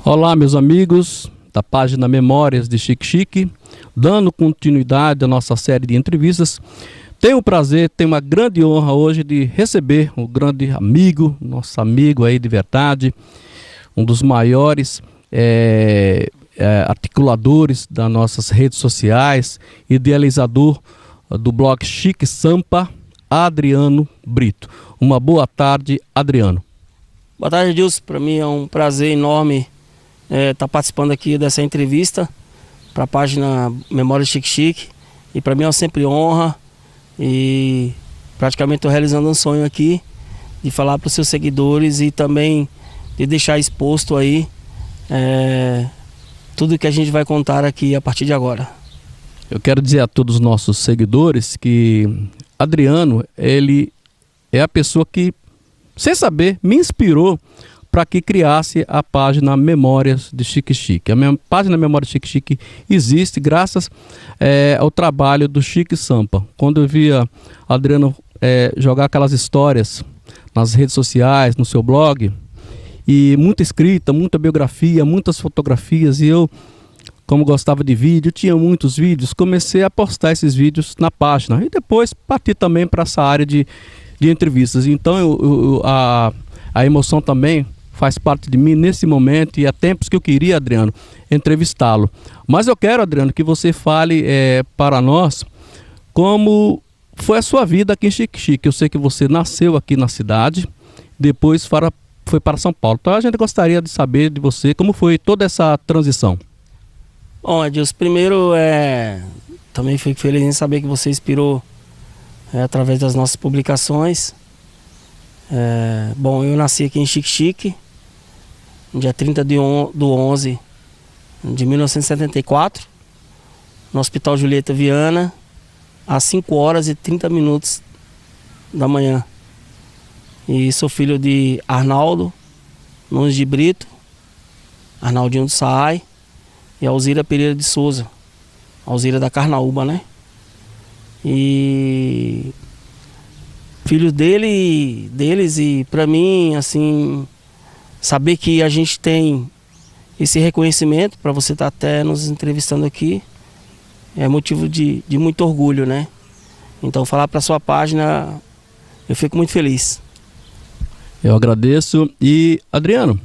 Olá, meus amigos da página Memórias de Chique Chique, dando continuidade à nossa série de entrevistas. Tenho o prazer, tenho uma grande honra hoje de receber um grande amigo, nosso amigo aí de verdade, um dos maiores articuladores das nossas redes sociais, idealizador do blog Chique Sampa, Adriano Brito. Uma boa tarde, Adriano. Boa tarde, Edilson. Para mim é um prazer enorme estar participando aqui dessa entrevista para a página Memórias Chique Chique. E para mim é sempre honra e praticamente estou realizando um sonho aqui de falar para os seus seguidores e também de deixar exposto aí tudo que a gente vai contar aqui a partir de agora. Eu quero dizer a todos os nossos seguidores que Adriano, ele é a pessoa que, sem saber, me inspirou para que criasse a página Memórias de Chique Chique. A minha página Memórias de Chique Chique existe graças ao trabalho do Chique Sampa. Quando eu via Adriano jogar aquelas histórias nas redes sociais, no seu blog, e muita escrita, muita biografia, muitas fotografias, e eu, como gostava de vídeo, tinha muitos vídeos, comecei a postar esses vídeos na página e depois parti também para essa área de entrevistas. Então a emoção também faz parte de mim nesse momento e há tempos que eu queria, Adriano, entrevistá-lo. Mas eu quero, Adriano, que você fale para nós como foi a sua vida aqui em Chique Chique. Eu sei que você nasceu aqui na cidade, depois foi para São Paulo. Então a gente gostaria de saber de você como foi toda essa transição. Bom, Edilson, primeiro também fico feliz em saber que você inspirou através das nossas publicações. Bom, eu nasci aqui em Chique Chique, no dia 30 de 11 de 1974, no Hospital Julieta Viana, às 5 horas e 30 minutos da manhã. E sou filho de Arnaldo Nunes de Brito, Arnaldinho do Saai e Alzira Pereira de Souza, Alzira da Carnaúba, né? E filho deles, e para mim, assim, saber que a gente tem esse reconhecimento, para você estar até nos entrevistando aqui, é motivo de muito orgulho, né? Então falar para sua página, eu fico muito feliz. Eu agradeço. E Adriano,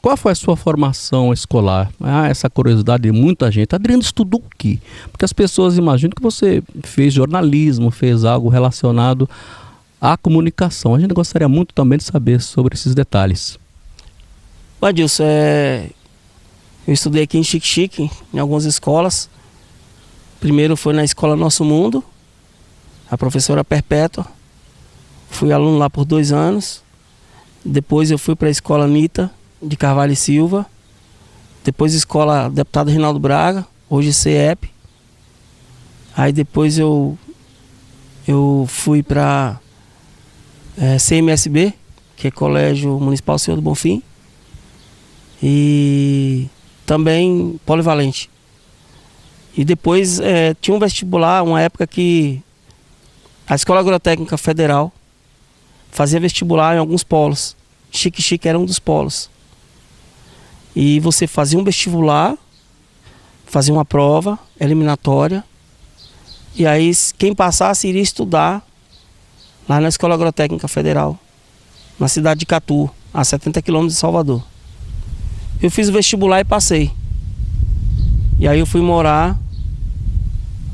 qual foi a sua formação escolar? Essa curiosidade de muita gente. Adriano estudou o quê? Porque as pessoas imaginam que você fez jornalismo, fez algo relacionado à comunicação. A gente gostaria muito também de saber sobre esses detalhes. Adilson, eu estudei aqui em Chique Chique, em algumas escolas. Primeiro foi na Escola Nosso Mundo, a professora Perpétua. Fui aluno lá por 2 anos. Depois eu fui para a Escola Anitta de Carvalho e Silva. Depois a Escola Deputado Reinaldo Braga, hoje CEP. Aí depois eu fui para CMSB, que é Colégio Municipal Senhor do Bonfim. E também polivalente. E depois tinha um vestibular, uma época que a Escola Agrotécnica Federal fazia vestibular em alguns polos. Chique Chique era um dos polos. E você fazia um vestibular, fazia uma prova eliminatória, e aí quem passasse iria estudar lá na Escola Agrotécnica Federal, na cidade de Catu, a 70 km de Salvador. Eu fiz o vestibular e passei. E aí eu fui morar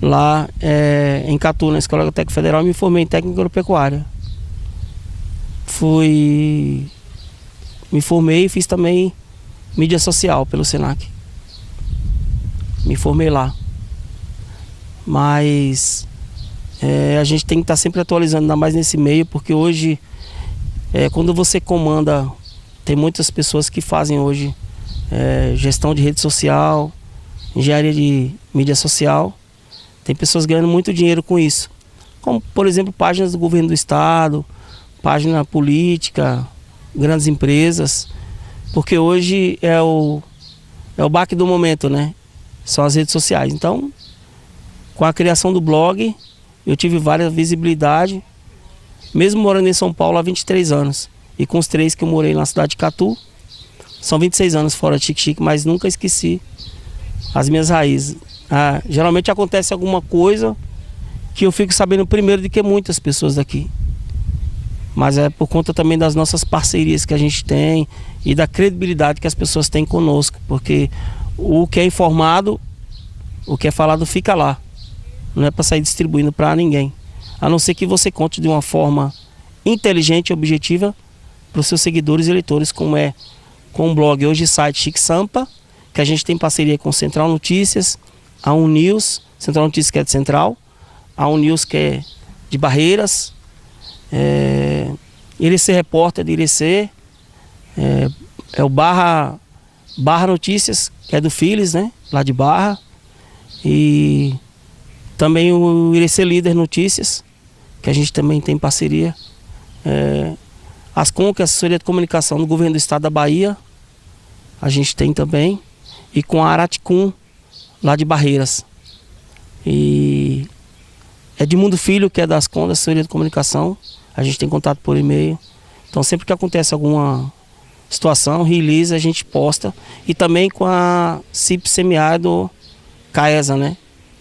lá em Catu, na Escola Agrotécnica Federal, e me formei em técnica agropecuária. Me formei e fiz também mídia social pelo Senac. Me formei lá. Mas a gente tem que estar sempre atualizando, ainda mais nesse meio, porque hoje, quando você comanda, tem muitas pessoas que fazem hoje gestão de rede social, engenharia de mídia social. Tem pessoas ganhando muito dinheiro com isso. Como, por exemplo, páginas do governo do estado, página política, grandes empresas, porque hoje é o baque do momento, né? São as redes sociais. Então, com a criação do blog, eu tive várias visibilidade, mesmo morando em São Paulo há 23 anos. E com os 3 que eu morei na cidade de Catu, São 26 anos fora de Xique-Xique, mas nunca esqueci as minhas raízes. Geralmente acontece alguma coisa que eu fico sabendo primeiro do que muitas pessoas daqui. Mas é por conta também das nossas parcerias que a gente tem e da credibilidade que as pessoas têm conosco, porque o que é informado, o que é falado fica lá. Não é para sair distribuindo para ninguém. A não ser que você conte de uma forma inteligente e objetiva para os seus seguidores e leitores, como é com o blog hoje site Chique Sampa, que a gente tem parceria com Central Notícias, a News, Central Notícias que é de Central, a News que é de Barreiras, Irecê Repórter de Irecê, é o Barra Notícias, que é do Phillies, né, lá de Barra, e também o Irecê Líder Notícias, que a gente também tem parceria, Ascom, que é a assessoria de comunicação do governo do estado da Bahia, a gente tem também, e com a Araticum, lá de Barreiras. E Edmundo Filho, que é da Ascom, da assessoria de comunicação, a gente tem contato por e-mail. Então sempre que acontece alguma situação, release, a gente posta. E também com a CIP Semiárido CAESA, né?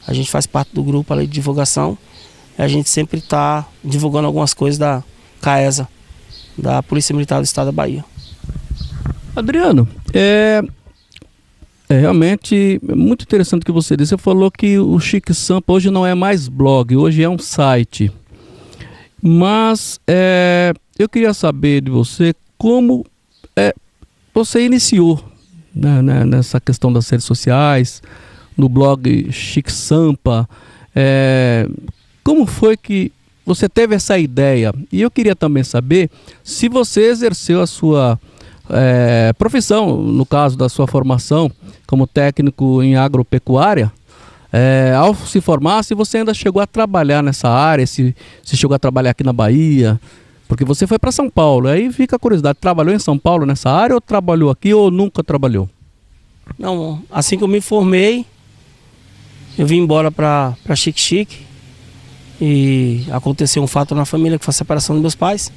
A gente faz parte do grupo ali de divulgação. E a gente sempre está divulgando algumas coisas da CAESA, da Polícia Militar do Estado da Bahia. Adriano, é realmente muito interessante o que você disse. Você falou que o Chique Sampa hoje não é mais blog, hoje é um site. Mas eu queria saber de você como você iniciou, né, nessa questão das redes sociais, no blog Chique Sampa. Como foi que você teve essa ideia? E eu queria também saber se você exerceu a sua profissão, no caso da sua formação como técnico em agropecuária, ao se formar, se você ainda chegou a trabalhar nessa área, se chegou a trabalhar aqui na Bahia, porque você foi para São Paulo. Aí fica a curiosidade, trabalhou em São Paulo nessa área ou trabalhou aqui ou nunca trabalhou? Não, assim que eu me formei, eu vim embora para Xique-Xique e aconteceu um fato na família, que foi a separação dos meus pais.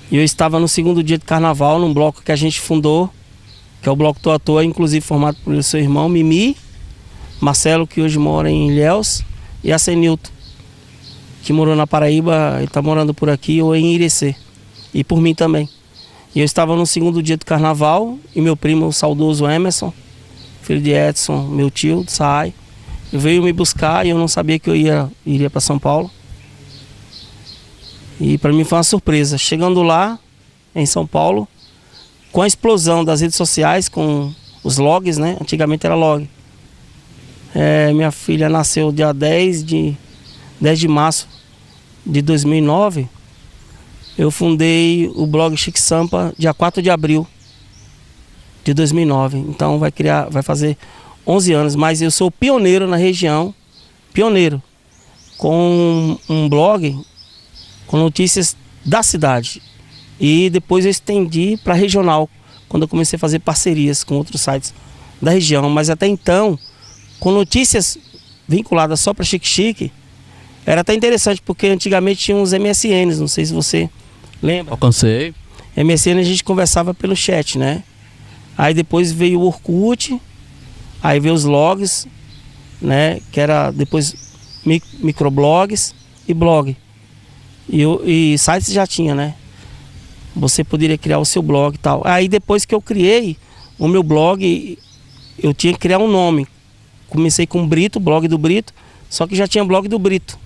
E eu estava no segundo dia de carnaval, num bloco que a gente fundou, que é o Bloco Tô à Toa, inclusive formado pelo seu irmão Mimi, Marcelo, que hoje mora em Ilhéus, e a Senilton, que morou na Paraíba e está morando por aqui, ou em Irecê, e por mim também. E eu estava no segundo dia do carnaval, e meu primo, o saudoso Emerson, filho de Edson, meu tio, de Saai, veio me buscar e eu não sabia que eu iria para São Paulo. E para mim foi uma surpresa. Chegando lá, em São Paulo, com a explosão das redes sociais, com os logs, né? Antigamente era log. Minha filha nasceu dia 10 de março de 2009. Eu fundei o blog Chique Sampa dia 4 de abril de 2009. Então vai fazer 11 anos. Mas eu sou pioneiro na região, com um blog com notícias da cidade. E depois eu estendi para regional, quando eu comecei a fazer parcerias com outros sites da região. Mas até então, com notícias vinculadas só para Xique-Xique, era até interessante, porque antigamente tinha uns MSNs, não sei se você lembra. Alcancei. MSN a gente conversava pelo chat, né? Aí depois veio o Orkut, aí veio os logs, né? Que era depois microblogs e blog. E sites já tinha, né? Você poderia criar o seu blog e tal. Aí depois que eu criei o meu blog, eu tinha que criar um nome. Comecei com Brito, blog do Brito, só que já tinha blog do Brito.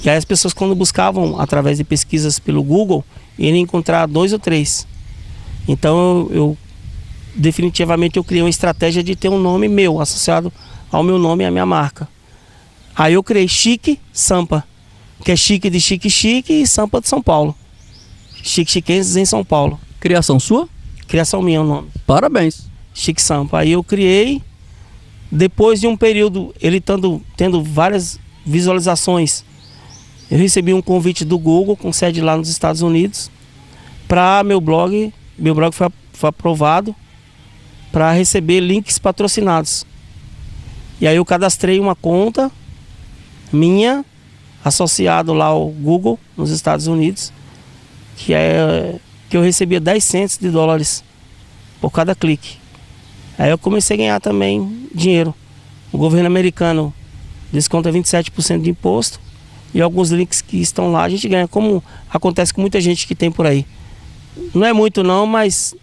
E aí as pessoas, quando buscavam através de pesquisas pelo Google, iriam encontrar 2 ou 3. Então definitivamente eu criei uma estratégia de ter um nome meu, associado ao meu nome e à minha marca. Aí eu criei Chique Sampa, que é chique de Xique-Xique e Sampa de São Paulo. Xique-Xiquenses em São Paulo. Criação sua? Criação minha o nome. Parabéns. Chique Sampa. Aí eu criei, depois de um período, ele tendo várias visualizações, eu recebi um convite do Google, com sede lá nos Estados Unidos, para meu blog. Meu blog foi aprovado para receber links patrocinados. E aí eu cadastrei uma conta minha, associado lá ao Google, nos Estados Unidos, que eu recebia 10 centos de dólares por cada clique. Aí eu comecei a ganhar também dinheiro. O governo americano desconta 27% de imposto e alguns links que estão lá a gente ganha, como acontece com muita gente que tem por aí. Não é muito não, mas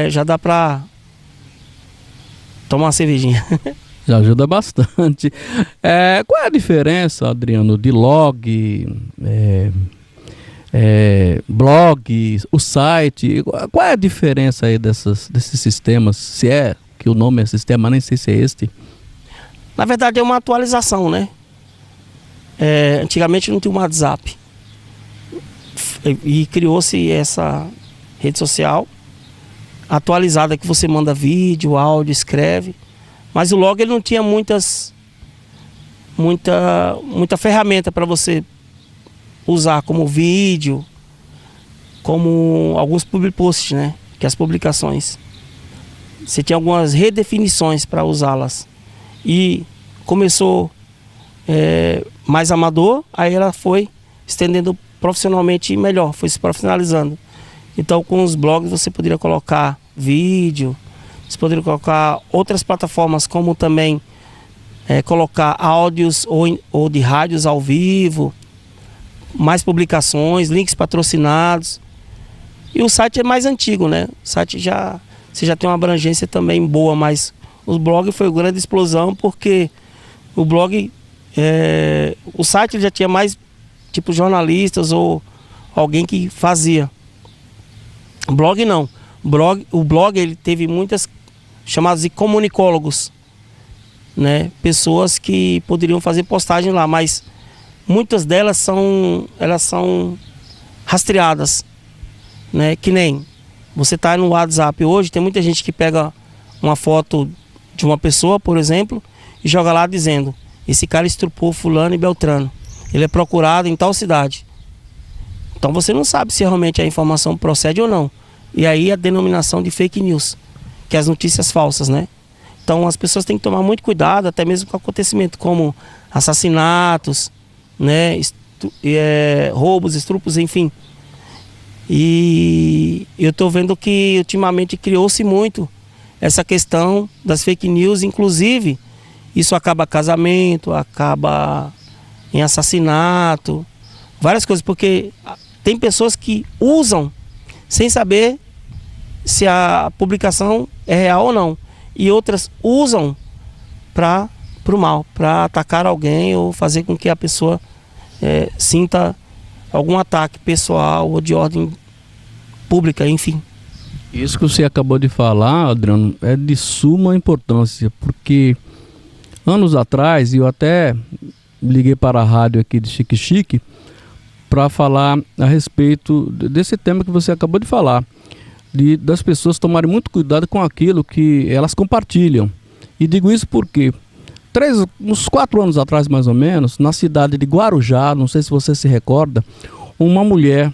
já dá pra tomar uma cervejinha. Já ajuda bastante. Qual é a diferença, Adriano, de log, blog, o site? Qual é a diferença aí desses sistemas? Se é que o nome é sistema, nem sei se é este. Na verdade é uma atualização, né? Antigamente não tinha um WhatsApp. E criou-se essa rede social atualizada que você manda vídeo, áudio, escreve. Mas o log ele não tinha muita ferramenta para você usar, como vídeo, como alguns public posts, né? Que as publicações. Você tinha algumas redefinições para usá-las. E começou mais amador, aí ela foi estendendo profissionalmente melhor, foi se profissionalizando. Então com os blogs você poderia colocar vídeo, você poderia colocar outras plataformas, como também colocar áudios ou de rádios ao vivo, mais publicações, links patrocinados. E o site é mais antigo, né? O site você já tem uma abrangência também boa, mas o blog foi uma grande explosão porque o blog, o site já tinha mais tipo jornalistas ou alguém que fazia. O blog não. O blog ele teve muitas chamadas de comunicólogos, né? Pessoas que poderiam fazer postagem lá, mas muitas delas são rastreadas, né? Que nem você tá no WhatsApp hoje, tem muita gente que pega uma foto de uma pessoa, por exemplo, e joga lá dizendo: esse cara estrupou fulano e beltrano, ele é procurado em tal cidade. Então você não sabe se realmente a informação procede ou não. E aí a denominação de fake news, que é as notícias falsas, né? Então as pessoas têm que tomar muito cuidado, até mesmo com acontecimentos como assassinatos, né? Roubos, estupros, enfim. E eu estou vendo que ultimamente criou-se muito essa questão das fake news, inclusive isso acaba casamento, acaba em assassinato, várias coisas, porque tem pessoas que usam sem saber se a publicação é real ou não, e outras usam para o mal, para atacar alguém ou fazer com que a pessoa sinta algum ataque pessoal ou de ordem pública, enfim. Isso que você acabou de falar, Adriano, é de suma importância, porque anos atrás eu até liguei para a rádio aqui de Xique-Xique para falar a respeito desse tema que você acabou de falar, das pessoas tomarem muito cuidado com aquilo que elas compartilham. E digo isso porque uns 4 anos atrás, mais ou menos, na cidade de Guarujá, não sei se você se recorda, uma mulher,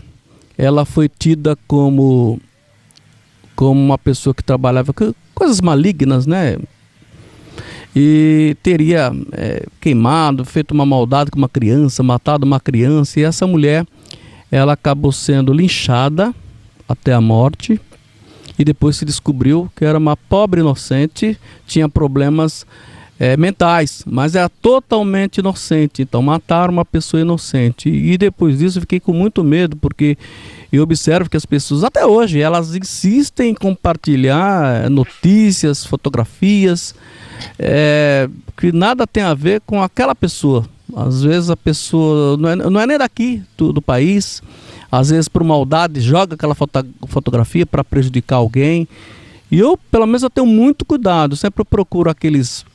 ela foi tida como uma pessoa que trabalhava com coisas malignas, né? E teria queimado, feito uma maldade com uma criança, matado uma criança. E essa mulher, ela acabou sendo linchada até a morte. E depois se descobriu que era uma pobre inocente, tinha problemas mentais, mas era totalmente inocente. Então mataram uma pessoa inocente. E depois disso eu fiquei com muito medo, porque eu observo que as pessoas, até hoje, elas insistem em compartilhar notícias, fotografias, que nada tem a ver com aquela pessoa. Às vezes a pessoa não é nem daqui do país, às vezes por maldade joga aquela fotografia para prejudicar alguém. E eu, pelo menos, eu tenho muito cuidado, sempre procuro aqueles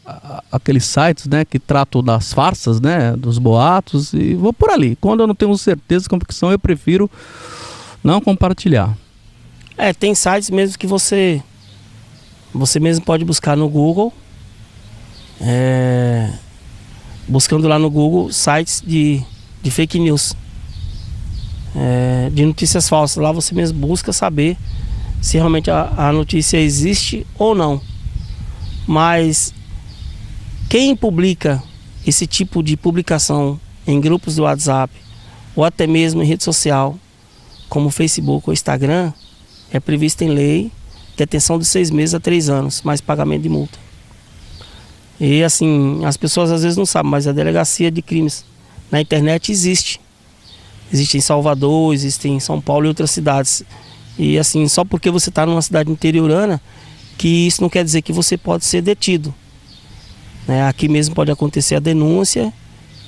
sites, né, que tratam das farsas, né, dos boatos, e vou por ali. Quando eu não tenho certeza, convicção, eu prefiro não compartilhar. Tem sites mesmo que você mesmo pode buscar no Google, buscando lá no Google sites de fake news, de notícias falsas. Lá você mesmo busca saber se realmente a notícia existe ou não. Mas quem publica esse tipo de publicação em grupos do WhatsApp ou até mesmo em rede social como Facebook ou Instagram, é previsto em lei detenção de 6 meses a 3 anos, mais pagamento de multa. E assim, as pessoas às vezes não sabem, mas a delegacia de crimes na internet existe. Existe em Salvador, existe em São Paulo e outras cidades. E assim, só porque você está numa cidade interiorana, que isso não quer dizer que você pode ser detido. Né? Aqui mesmo pode acontecer a denúncia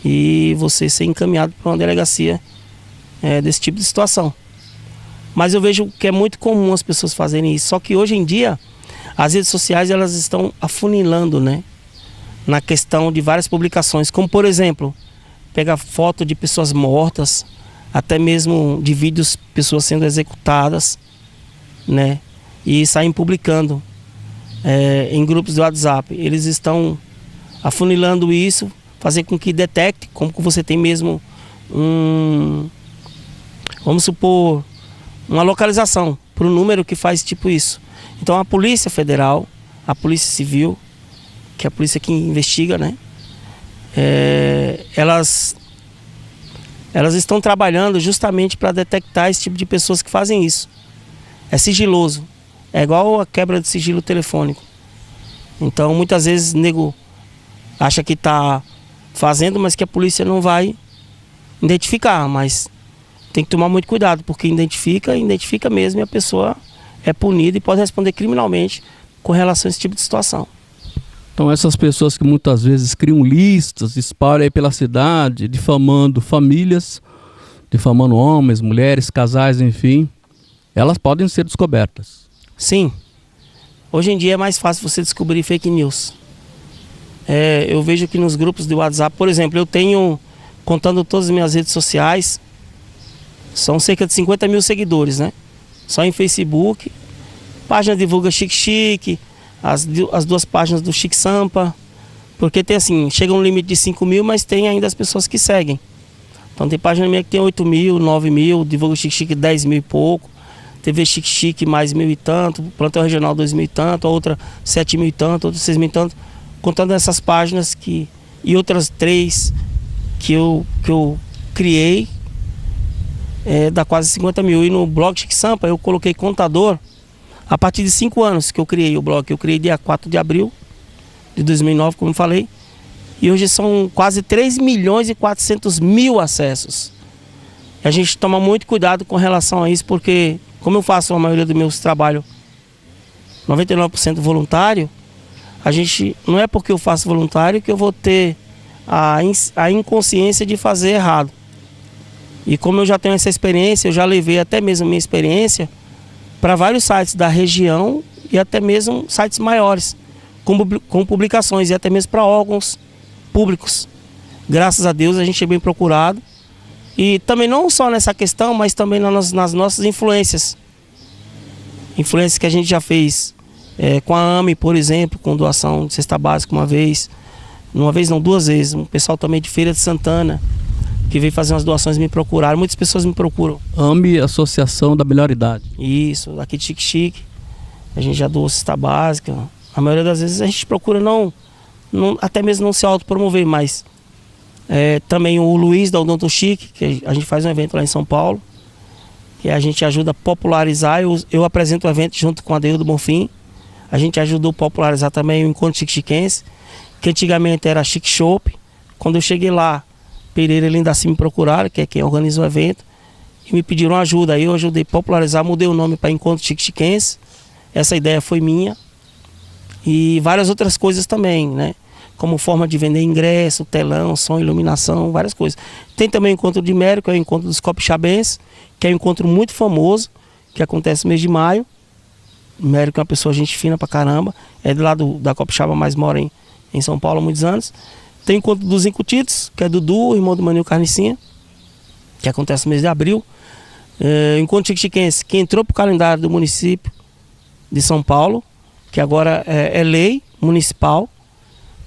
e você ser encaminhado para uma delegacia desse tipo de situação. Mas eu vejo que é muito comum as pessoas fazerem isso. Só que hoje em dia, as redes sociais elas estão afunilando, né? Na questão de várias publicações. Como, por exemplo, pegar foto de pessoas mortas, até mesmo de vídeos, pessoas sendo executadas, né? E saem publicando em grupos do WhatsApp. Eles estão afunilando isso, fazer com que detecte, como que você tem mesmo vamos supor, uma localização para o número que faz tipo isso. Então a Polícia Federal, a Polícia Civil, que é a polícia que investiga, né? Elas estão trabalhando justamente para detectar esse tipo de pessoas que fazem isso. É sigiloso, é igual a quebra de sigilo telefônico. Então muitas vezes o nego acha que está fazendo, mas que a polícia não vai identificar, mas tem que tomar muito cuidado, porque identifica mesmo e a pessoa é punida e pode responder criminalmente com relação a esse tipo de situação. Então essas pessoas que muitas vezes criam listas, espalham aí pela cidade, difamando famílias, difamando homens, mulheres, casais, enfim, elas podem ser descobertas. Sim. Hoje em dia é mais fácil você descobrir fake news. Eu vejo que nos grupos de WhatsApp, por exemplo, eu tenho, contando todas as minhas redes sociais, são cerca de 50 mil seguidores, né? Só em Facebook, página divulga Chique Chique, as 2 páginas do Chique Sampa, porque tem assim, chega um limite de 5 mil, mas tem ainda as pessoas que seguem. Então tem página minha que tem 8 mil, 9 mil, divulga Chique Chique 10 mil e pouco, TV Chique Chique mais 1.000 e tanto, Plantão Regional 2.000 e tanto, a outra 7 mil e tanto, outra 6 mil e tanto, contando essas páginas e outras 3 que eu criei, dá quase 50 mil. E no blog Chique Sampa eu coloquei contador a partir de 5 anos que eu criei o blog. Eu criei dia 4 de abril de 2009, como eu falei. E hoje são quase 3 milhões e 400 mil acessos. E a gente toma muito cuidado com relação a isso, porque como eu faço a maioria dos meus trabalhos 99% voluntário, a gente não é porque eu faço voluntário que eu vou ter a inconsciência de fazer errado. E como eu já tenho essa experiência, eu já levei até mesmo minha experiência para vários sites da região e até mesmo sites maiores, com publicações e até mesmo para órgãos públicos. Graças a Deus a gente é bem procurado. E também não só nessa questão, mas também nas nossas influências. Influências que a gente já fez com a AME, por exemplo, com doação de cesta básica uma vez não, 2 vezes. Um pessoal também de Feira de Santana, que veio fazer umas doações, me procuraram. Muitas pessoas me procuram. AME, Associação da Melhor Idade. Isso, aqui de Chique Chique. A gente já doou cesta básica. A maioria das vezes a gente procura não até mesmo não se autopromover, mas também o Luiz da Odonto Chique, que a gente faz um evento lá em São Paulo, que a gente ajuda a popularizar. Eu apresento o evento junto com a Adeildo Bonfim. A gente ajudou a popularizar também o Encontro Chique Chiquense, que antigamente era Chique Shop. Quando eu cheguei lá, Pereira e Lindaci me procuraram, que é quem organiza o evento, e me pediram ajuda. Aí eu ajudei a popularizar, mudei o nome para Encontro Chique Chiquense. Essa ideia foi minha. E várias outras coisas também, né? Como forma de vender ingresso, telão, som, iluminação, várias coisas. Tem também o Encontro de Mérico, que é o Encontro dos Copixabenses, que é um encontro muito famoso, que acontece no mês de maio. O Mérico é uma pessoa gente fina pra caramba, é do lado da Copixaba, mas mora em São Paulo há muitos anos. Tem o Encontro dos Incutidos, que é Dudu, irmão do Manil Carnicinha, que acontece no mês de abril. O Encontro Chique Chiquense, que entrou pro calendário do município de São Paulo, que agora é lei municipal,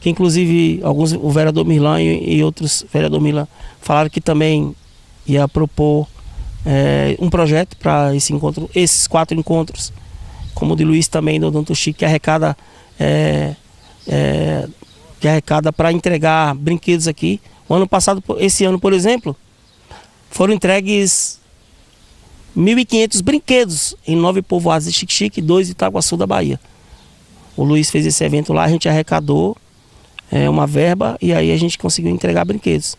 que inclusive o vereador Mirlan e outros vereador Mirlan falaram que também ia propor um projeto para esses 4 encontros, como o de Luiz também, do Odonto Chique, que arrecada para entregar brinquedos aqui. O ano passado, esse ano, por exemplo, foram entregues 1.500 brinquedos em 9 povoados de Xique-Xique e 2 de Itaguaçu da Bahia. O Luiz fez esse evento lá, a gente arrecadou uma verba e aí a gente conseguiu entregar brinquedos.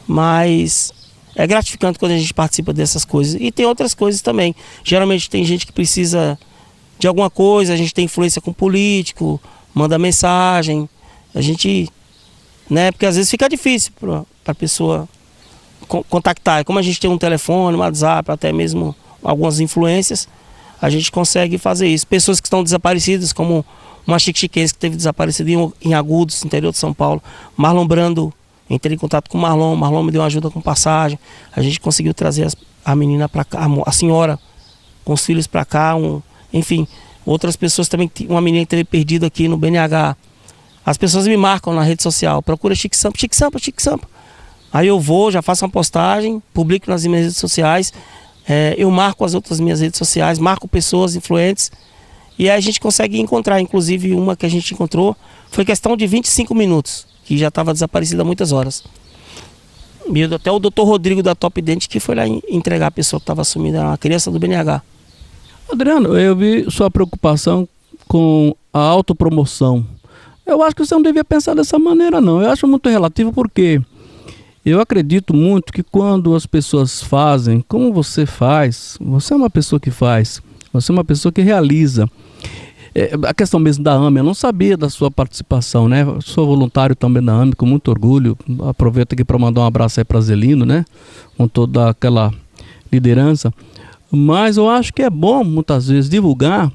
Mas é gratificante quando a gente participa dessas coisas. E tem outras coisas também. Geralmente tem gente que precisa de alguma coisa, a gente tem influência com político, manda mensagem. A gente, né, porque às vezes fica difícil para a pessoa contactar. Como a gente tem um telefone, um WhatsApp, até mesmo algumas influências, a gente consegue fazer isso. Pessoas que estão desaparecidas, como uma xique-xiquense que teve desaparecido em Agudos, interior de São Paulo. Marlon Brando, entrei em contato com o Marlon me deu uma ajuda com passagem. A gente conseguiu trazer a menina para cá, a senhora com os filhos para cá. Enfim, outras pessoas também, uma menina que teve perdido aqui no BNH. As pessoas me marcam na rede social, procura Chique Sampa, Chique Sampa, Chique Sampa. Aí eu vou, já faço uma postagem, publico nas minhas redes sociais, eu marco as outras minhas redes sociais, marco pessoas influentes, e aí a gente consegue encontrar. Inclusive uma que a gente encontrou foi questão de 25 minutos, que já estava desaparecida há muitas horas. E até o Dr. Rodrigo da Top Dent que foi lá entregar a pessoa que estava sumida, uma criança do BNH. Adriano, eu vi sua preocupação com a autopromoção. Eu acho que você não devia pensar dessa maneira, não. Eu acho muito relativo porque eu acredito muito que quando as pessoas fazem como você faz, você é uma pessoa que faz, você é uma pessoa que realiza. A questão mesmo da AME, eu não sabia da sua participação, né? Eu sou voluntário também da AME, com muito orgulho. Aproveito aqui para mandar um abraço aí para Zelino, né? Com toda aquela liderança. Mas eu acho que é bom, muitas vezes, divulgar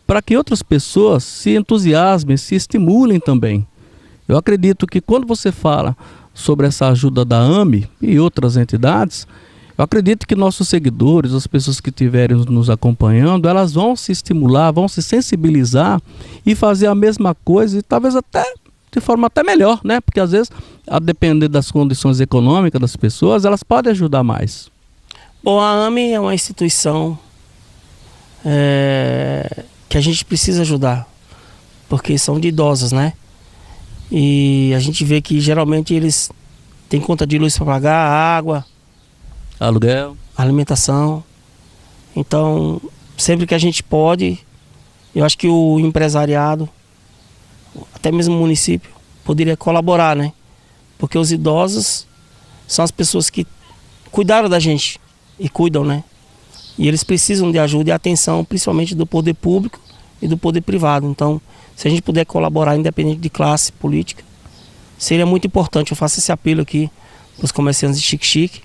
para que outras pessoas se entusiasmem, se estimulem também. Eu acredito que quando você fala sobre essa ajuda da AME e outras entidades, eu acredito que nossos seguidores, as pessoas que estiverem nos acompanhando, elas vão se estimular, vão se sensibilizar e fazer a mesma coisa e talvez até de forma até melhor, né? Porque às vezes, a depender das condições econômicas das pessoas, elas podem ajudar mais. Bom, a AME é uma instituição que a gente precisa ajudar, porque são de idosos, né? E a gente vê que geralmente eles têm conta de luz para pagar, água, aluguel, alimentação. Então, sempre que a gente pode, eu acho que o empresariado, até mesmo o município, poderia colaborar, né? Porque os idosos são as pessoas que cuidaram da gente e cuidam, né? E eles precisam de ajuda e atenção, principalmente do poder público e do poder privado. Então, se a gente puder colaborar, independente de classe política, seria muito importante. Eu faço esse apelo aqui para os comerciantes de Xique-Xique,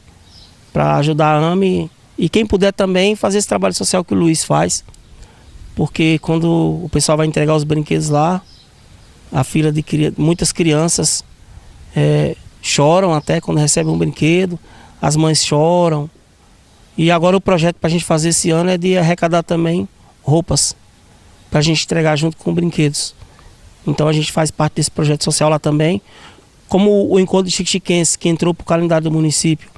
para ajudar a AME e quem puder também fazer esse trabalho social que o Luiz faz, porque quando o pessoal vai entregar os brinquedos lá, a fila de muitas crianças choram até quando recebem um brinquedo, as mães choram. E agora o projeto para a gente fazer esse ano é de arrecadar também roupas, para a gente entregar junto com brinquedos. Então a gente faz parte desse projeto social lá também. Como o Encontro de Xique-Xiquense, que entrou para o calendário do município,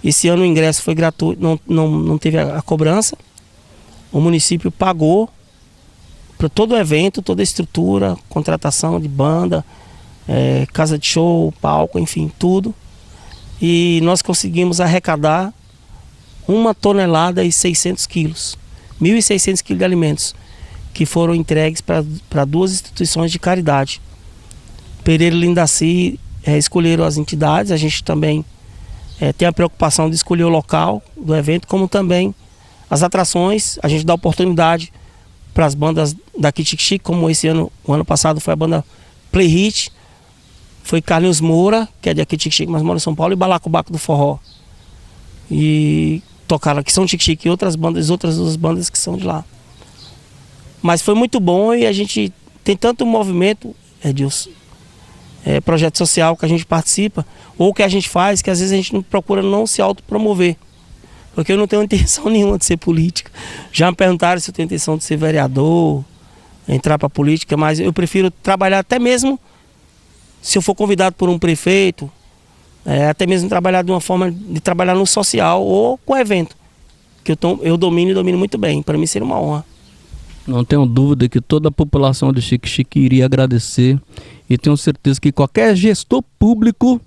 esse ano o ingresso foi gratuito, não teve a cobrança. O município pagou para todo o evento, toda a estrutura, contratação de banda, casa de show, palco, enfim, tudo. E nós conseguimos arrecadar 1 tonelada e 600 quilos, 1.600 quilos de alimentos, que foram entregues para 2 instituições de caridade. Pereira e Lindaci escolheram as entidades, a gente também tem a preocupação de escolher o local do evento, como também as atrações. A gente dá oportunidade para as bandas daqui de Xique-Xique, como esse ano, o ano passado foi a banda Play Hit, foi Carlinhos Moura, que é de aqui de Xique-Xique, mas mora em São Paulo, e Balacobaco do Forró. E tocaram aqui São Xique-Xique e outras 2 bandas que são de lá. Mas foi muito bom e a gente tem tanto movimento, Edilson, projeto social que a gente participa, ou que a gente faz, que às vezes a gente procura não se autopromover. Porque eu não tenho intenção nenhuma de ser político. Já me perguntaram se eu tenho intenção de ser vereador, entrar para a política, mas eu prefiro trabalhar até mesmo, se eu for convidado por um prefeito, até mesmo trabalhar de uma forma de trabalhar no social ou com evento, que eu domino e domino muito bem. Para mim seria uma honra. Não tenho dúvida que toda a população de Xique-Xique iria agradecer e tenho certeza que qualquer gestor público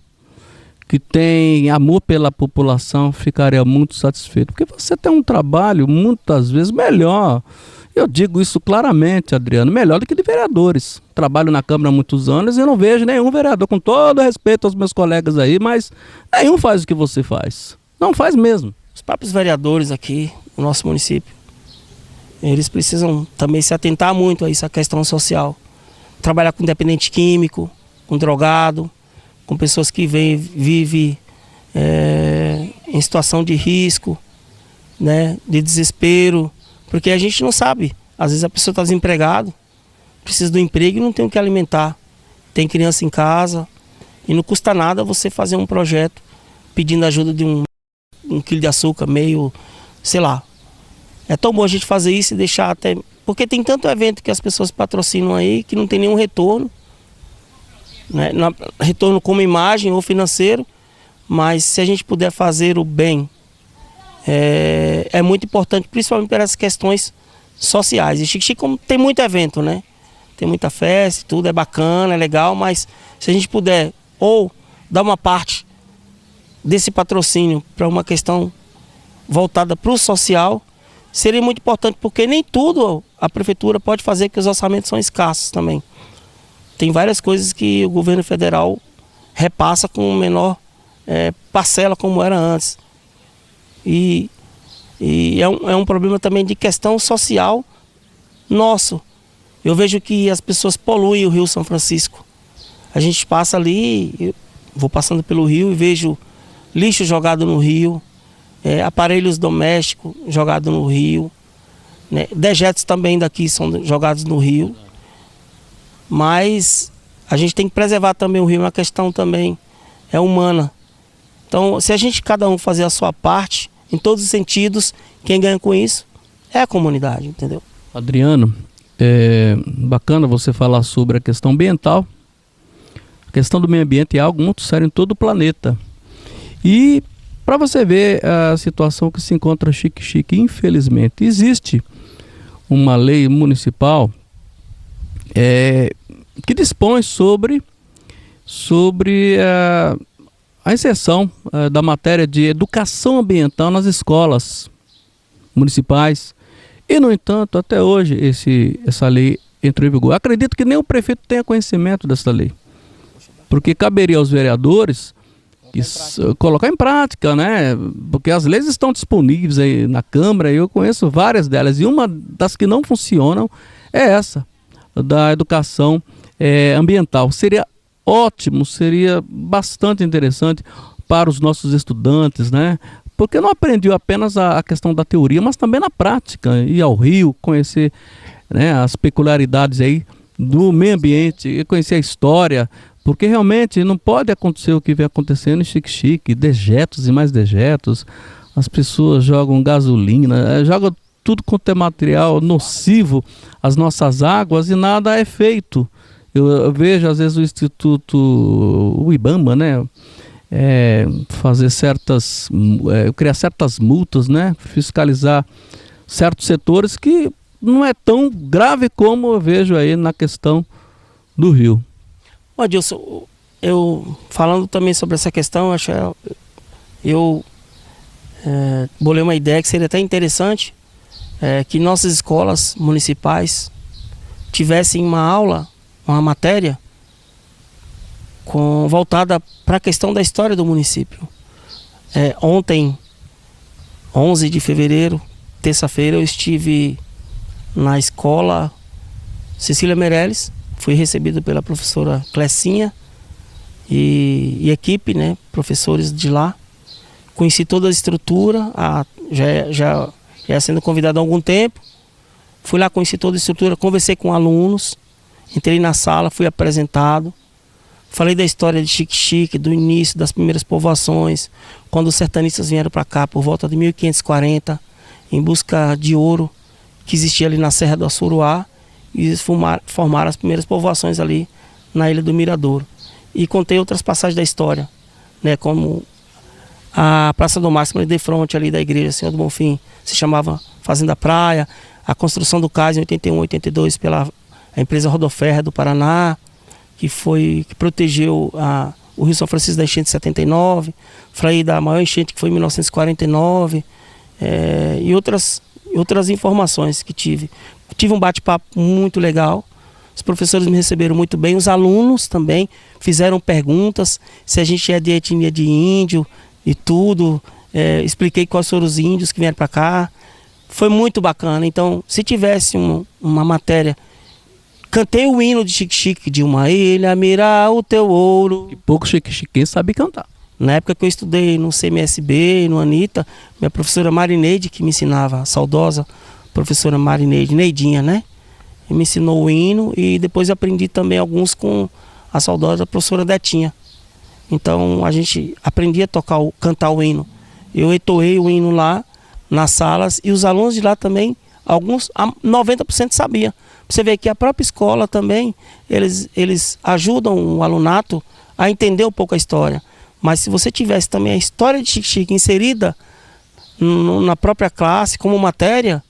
que tem amor pela população, ficaria muito satisfeito. Porque você tem um trabalho, muitas vezes, melhor. Eu digo isso claramente, Adriano, melhor do que de vereadores. Trabalho na Câmara há muitos anos e eu não vejo nenhum vereador, com todo respeito aos meus colegas aí, mas nenhum faz o que você faz. Não faz mesmo. Os próprios vereadores aqui, no nosso município, eles precisam também se atentar muito a essa questão social. Trabalhar com dependente químico, com drogado, com pessoas que vivem em situação de risco, né, de desespero, porque a gente não sabe. Às vezes a pessoa está desempregada, precisa do emprego e não tem o que alimentar. Tem criança em casa e não custa nada você fazer um projeto pedindo ajuda de um quilo de açúcar, meio, sei lá. É tão bom a gente fazer isso e deixar até... Porque tem tanto evento que as pessoas patrocinam aí que não tem nenhum retorno, né? Retorno como imagem ou financeiro, mas se a gente puder fazer o bem, é muito importante, principalmente para essas questões sociais. E Xique-Xique, como tem muito evento, né? Tem muita festa, tudo é bacana, é legal, mas se a gente puder ou dar uma parte desse patrocínio para uma questão voltada para o social, seria muito importante, porque nem tudo a prefeitura pode fazer, porque os orçamentos são escassos também. Tem várias coisas que o governo federal repassa com menor parcela como era antes. E é um problema também de questão social nosso. Eu vejo que as pessoas poluem o Rio São Francisco. A gente passa ali, eu vou passando pelo rio e vejo lixo jogado no rio, aparelhos domésticos jogados no rio, né? Dejetos também daqui são jogados no rio. Mas a gente tem que preservar também o rio, é uma questão também humana. Então, se a gente, cada um, fazer a sua parte, em todos os sentidos, quem ganha com isso é a comunidade, entendeu? Adriano, é bacana você falar sobre a questão ambiental. A questão do meio ambiente é algo muito sério em todo o planeta. E para você ver a situação que se encontra Xique-Xique, infelizmente, existe uma lei municipal que dispõe sobre a inserção da matéria de educação ambiental nas escolas municipais. E, no entanto, até hoje essa lei entrou em vigor. Acredito que nem o prefeito tenha conhecimento dessa lei, porque caberia aos vereadores colocar em prática, né? Porque as leis estão disponíveis aí na Câmara e eu conheço várias delas, e uma das que não funcionam é essa da educação ambiental. Seria ótimo, seria bastante interessante para os nossos estudantes, né? Porque não aprendiam apenas a questão da teoria, mas também na prática, ir ao rio, conhecer, né, as peculiaridades aí do meio ambiente, conhecer a história, porque realmente não pode acontecer o que vem acontecendo em Xique-Xique, dejetos e mais dejetos. As pessoas jogam gasolina, jogam tudo quanto é material nocivo às nossas águas e nada é feito. Eu vejo às vezes o IBAMA, né, fazer criar certas multas, né, fiscalizar certos setores que não é tão grave como eu vejo aí na questão do rio. Ô Adilson, eu falando também sobre essa questão, eu bolei uma ideia que seria até interessante, que nossas escolas municipais tivessem uma aula, uma matéria voltada para a questão da história do município. Ontem, 11 de fevereiro, terça-feira, eu estive na escola Cecília Meirelles, fui recebido pela professora Clecinha e equipe, né, professores de lá. Conheci toda a estrutura, já sendo convidado há algum tempo. Fui lá, conheci toda a estrutura, conversei com alunos, entrei na sala, fui apresentado. Falei da história de Xique-Xique, do início das primeiras povoações, quando os sertanistas vieram para cá por volta de 1540, em busca de ouro que existia ali na Serra do Assuruá, e eles formaram as primeiras povoações ali na Ilha do Miradouro. E contei outras passagens da história, né, como a Praça do Máximo de frente ali da igreja Senhor do Bonfim, se chamava Fazenda Praia, a construção do cais em 81, 82 pela empresa Rodoferra do Paraná, que protegeu o Rio São Francisco da enchente de 79, falei da maior enchente que foi em 1949, e outras informações que tive. Tive um bate-papo muito legal, os professores me receberam muito bem, os alunos também fizeram perguntas, se a gente é de etnia de índio e tudo, expliquei quais foram os índios que vieram para cá, foi muito bacana. Então, se tivesse uma matéria, cantei o hino de Xique-Xique, de uma ilha mirar o teu ouro. Que pouco xique-xiquense sabe cantar. Na época que eu estudei no CMSB, no Anitta, minha professora Marineide, que me ensinava, a saudosa professora Marineide, Neidinha, né? E me ensinou o hino e depois eu aprendi também alguns com a saudosa professora Detinha. Então a gente aprendia a cantar o hino. Eu entoei o hino lá nas salas e os alunos de lá também, alguns, 90% sabia. Você vê que a própria escola também, eles ajudam o alunato a entender um pouco a história. Mas se você tivesse também a história de Xique-Xique inserida na própria classe como matéria,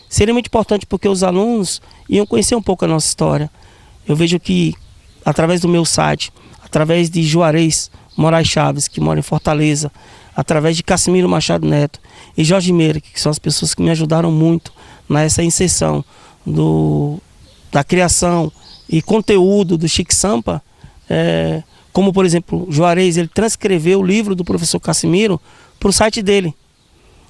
seria muito importante, porque os alunos iam conhecer um pouco a nossa história. Eu vejo que através do meu site, através de Juarez Moraes Chaves, que mora em Fortaleza, através de Cassimiro Machado Neto e Jorge Meira, que são as pessoas que me ajudaram muito nessa inserção da criação e conteúdo do Chique Sampa, como por exemplo, Juarez, ele transcreveu o livro do professor Cassimiro para o site dele.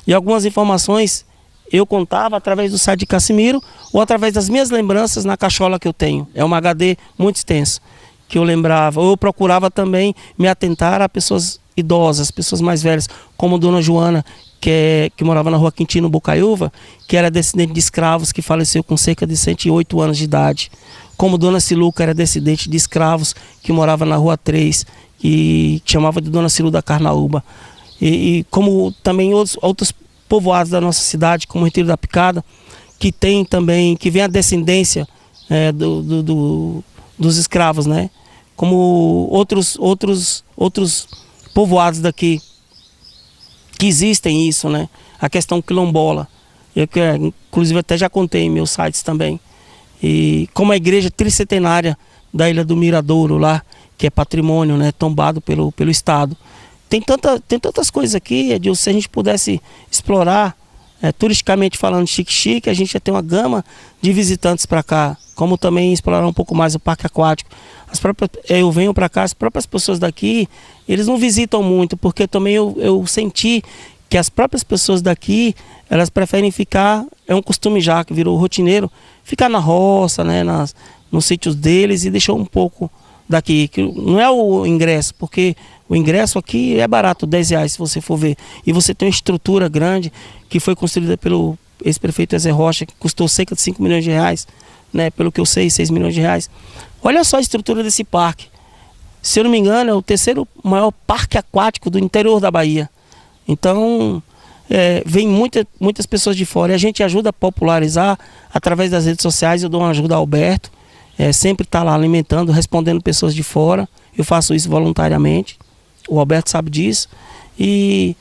E algumas informações eu contava através do site de Cassimiro ou através das minhas lembranças na cachola que eu tenho. É um HD muito extenso que eu lembrava, ou eu procurava também me atentar a pessoas idosas, pessoas mais velhas, como Dona Joana, que morava na Rua Quintino Bocaiúva, que era descendente de escravos, que faleceu com cerca de 108 anos de idade. Como Dona Silu, que era descendente de escravos, que morava na Rua 3, que chamava de Dona Silu da Carnaúba. E como também outros povoados da nossa cidade, como o Retiro da Picada, que tem também, que vem a descendência dos escravos, né? Como outros povoados daqui, que existem isso, né? A questão quilombola, inclusive até já contei em meus sites também. E como a igreja tricentenária da Ilha do Miradouro lá, que é patrimônio, né, tombado pelo Estado. Tem tantas coisas aqui, Edilson, se a gente pudesse explorar, turisticamente falando, Xique-Xique, a gente ia ter uma gama de visitantes para cá, como também explorar um pouco mais o parque aquático. Eu venho para cá, as próprias pessoas daqui, eles não visitam muito, porque também eu senti que as próprias pessoas daqui, elas preferem ficar, é um costume já que virou rotineiro, ficar na roça, né, nos sítios deles, e deixou um pouco daqui, que não é o ingresso, porque o ingresso aqui é barato, R$10 se você for ver, e você tem uma estrutura grande que foi construída pelo ex-prefeito Zé Rocha, que custou cerca de 5 milhões de reais, né, pelo que eu sei, 6 milhões de reais. Olha só a estrutura desse parque, se eu não me engano é o terceiro maior parque aquático do interior da Bahia. Então vem muitas pessoas de fora, e a gente ajuda a popularizar através das redes sociais. Eu dou uma ajuda ao Alberto, sempre está lá alimentando, respondendo pessoas de fora. Eu faço isso voluntariamente, o Alberto sabe disso. E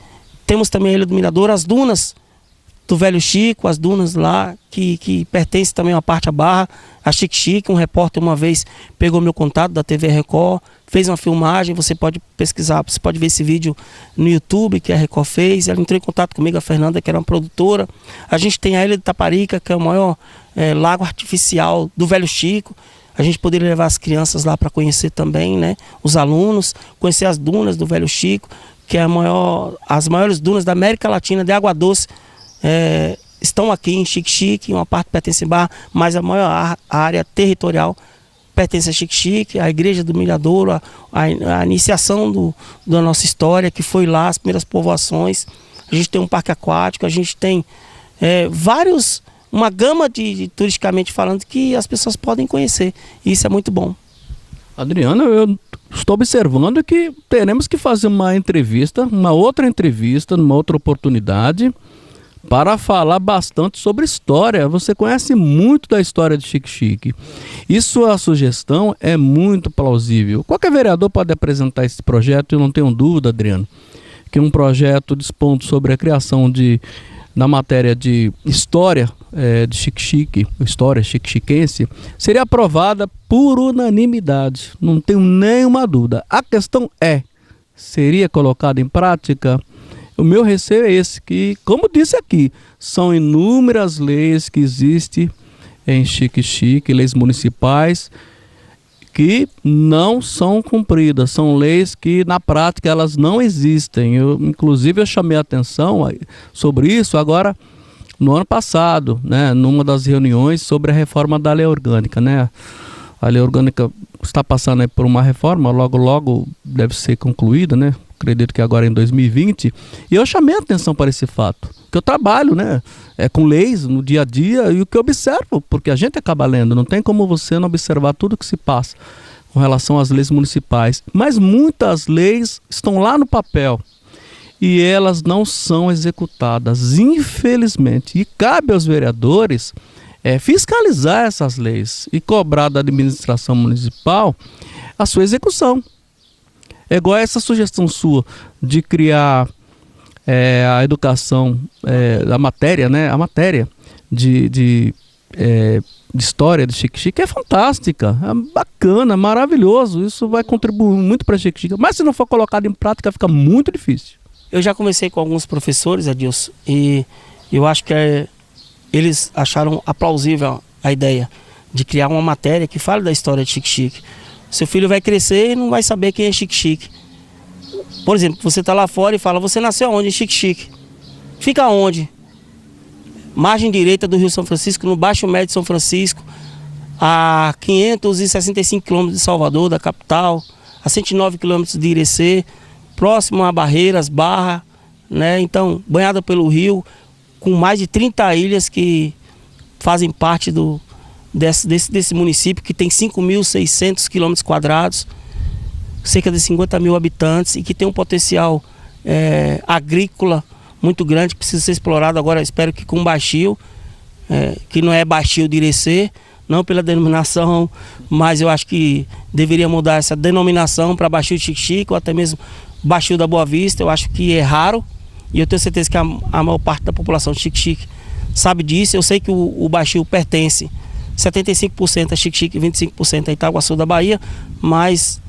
temos também a Ilha do Mirador, as dunas do Velho Chico, as dunas lá que pertencem também a uma parte à Barra, a Xique-Xique. Um repórter uma vez pegou meu contato da TV Record, fez uma filmagem, você pode pesquisar, você pode ver esse vídeo no YouTube que a Record fez. Ela entrou em contato comigo, a Fernanda, que era uma produtora. A gente tem a Ilha de Taparica, que é o maior lago artificial do Velho Chico. A gente poderia levar as crianças lá para conhecer também, né? Os alunos, conhecer as dunas do Velho Chico, que é as maiores dunas da América Latina de água doce. Estão aqui em Xique-Xique, uma parte pertence a Barra, mas a maior área territorial pertence a Xique-Xique, a Igreja do Miradouro, a iniciação da nossa história, que foi lá, as primeiras povoações. A gente tem um parque aquático, a gente tem uma gama de turisticamente falando, que as pessoas podem conhecer, e isso é muito bom. Adriano, eu estou observando que teremos que fazer uma outra entrevista, numa outra oportunidade, para falar bastante sobre história. Você conhece muito da história de Xique-Xique. E sua sugestão é muito plausível. Qualquer vereador pode apresentar esse projeto, eu não tenho dúvida, Adriano, que um projeto dispondo sobre a criação de na matéria de história de Xique-Xique, história xique-xiquense, seria aprovada por unanimidade. Não tenho nenhuma dúvida. A questão é, seria colocada em prática? O meu receio é esse, que, como disse aqui, são inúmeras leis que existem em Xique-Xique, leis municipais, que não são cumpridas, são leis que na prática elas não existem. Inclusive eu chamei a atenção sobre isso agora no ano passado, né, numa das reuniões sobre a reforma da lei orgânica, né? A lei orgânica está passando aí por uma reforma, logo deve ser concluída, né? Acredito que agora em 2020, e eu chamei a atenção para esse fato, que eu trabalho, né, com leis no dia a dia, e o que eu observo, porque a gente acaba lendo, não tem como você não observar tudo que se passa com relação às leis municipais, mas muitas leis estão lá no papel e elas não são executadas, infelizmente, e cabe aos vereadores fiscalizar essas leis e cobrar da administração municipal a sua execução. É igual essa sugestão sua de criar a educação, a matéria, né? A matéria de história de Xique-Xique é fantástica, é bacana, maravilhoso. Isso vai contribuir muito para Xique-Xique. Mas se não for colocado em prática, fica muito difícil. Eu já conversei com alguns professores, Adilson, e eu acho que eles acharam aplausível a ideia de criar uma matéria que fale da história de Xique-Xique. Seu filho vai crescer e não vai saber quem é Xique-Xique. Por exemplo, você está lá fora e fala, você nasceu onde? Em Xique-Xique. Fica onde? Margem direita do Rio São Francisco, no Baixo Médio de São Francisco, a 565 quilômetros de Salvador, da capital, a 109 quilômetros de Irecê, próximo a Barreiras, Barra, né? Então, banhada pelo rio, com mais de 30 ilhas que fazem parte desse município, que tem 5.600 quilômetros quadrados, cerca de 50 mil habitantes, e que tem um potencial agrícola muito grande, que precisa ser explorado agora. Espero que com Baixio, que não é Baixio de Irecê, não pela denominação, mas eu acho que deveria mudar essa denominação para Baixio de Xique-Xique, ou até mesmo Baixio da Boa Vista. Eu acho que é raro, e eu tenho certeza que a maior parte da população de Xique-Xique sabe disso. Eu sei que o Baixio pertence 75% a Xique-Xique e 25% a Itaguaçu da Bahia, mas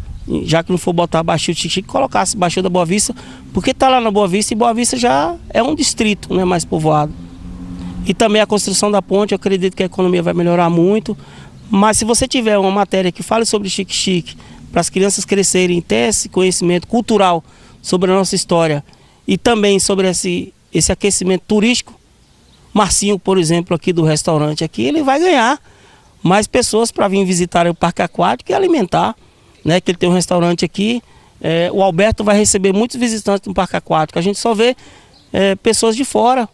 já que não for botar Baixio de Xique-Xique, colocasse Baixio da Boa Vista, porque está lá na Boa Vista, e Boa Vista já é um distrito, não é mais povoado. E também a construção da ponte, eu acredito que a economia vai melhorar muito, mas se você tiver uma matéria que fale sobre Xique-Xique, para as crianças crescerem, ter esse conhecimento cultural sobre a nossa história, e também sobre esse aquecimento turístico, Marcinho, por exemplo, aqui do restaurante aqui, ele vai ganhar mais pessoas para vir visitar o parque aquático e alimentar, né? Que ele tem um restaurante aqui. O Alberto vai receber muitos visitantes no parque aquático. A gente só vê pessoas de fora,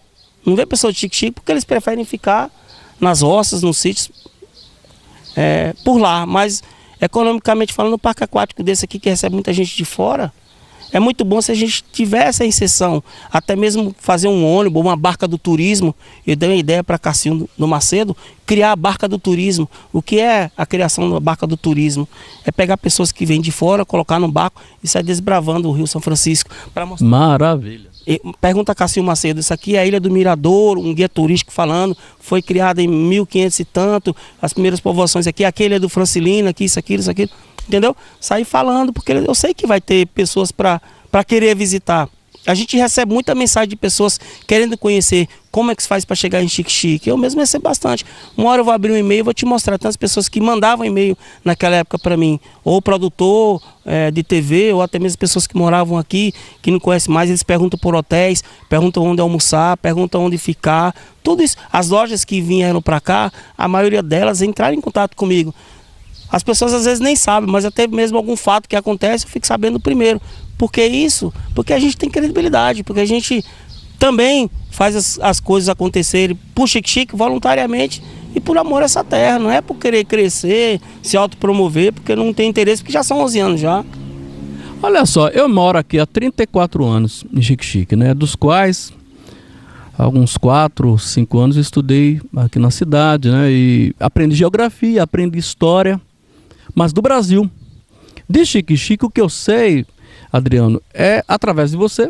não vê pessoas de Xique-Xique, porque eles preferem ficar nas roças, nos sítios, por lá. Mas economicamente falando, o parque aquático desse aqui, que recebe muita gente de fora, é muito bom se a gente tiver essa inserção, até mesmo fazer um ônibus, uma barca do turismo. Eu dei uma ideia para Cassinho do Macedo, criar a barca do turismo. O que é a criação da barca do turismo? É pegar pessoas que vêm de fora, colocar no barco e sair desbravando o Rio São Francisco. Mostrar. Maravilha. Pergunta a Cassinho Macedo, isso aqui é a Ilha do Mirador, um guia turístico falando, foi criada em 1500 e tanto, as primeiras povoações aqui, aqui é a Ilha do Francilina, aqui, isso, aquilo, entendeu? Sair falando, porque eu sei que vai ter pessoas para querer visitar. A gente recebe muita mensagem de pessoas querendo conhecer como é que se faz para chegar em Xique-Xique. Eu mesmo recebo bastante. Uma hora eu vou abrir um e-mail e vou te mostrar tantas pessoas que mandavam e-mail naquela época para mim. Ou produtor de TV, ou até mesmo pessoas que moravam aqui, que não conhecem mais. Eles perguntam por hotéis, perguntam onde almoçar, perguntam onde ficar. Tudo isso. As lojas que vieram para cá, a maioria delas entraram em contato comigo. As pessoas às vezes nem sabem, mas até mesmo algum fato que acontece, eu fico sabendo primeiro. Por que isso? Porque a gente tem credibilidade, porque a gente também faz as coisas acontecerem por Xique-Xique voluntariamente e por amor a essa terra. Não é por querer crescer, se autopromover, porque não tem interesse, porque já são 11 anos já. Olha só, eu moro aqui há 34 anos em Xique-Xique, né? Dos quais alguns 4, 5 anos eu estudei aqui na cidade, né? E aprendi geografia, aprendi história, mas do Brasil. De Xique-Xique, o que eu sei, Adriano, é através de você,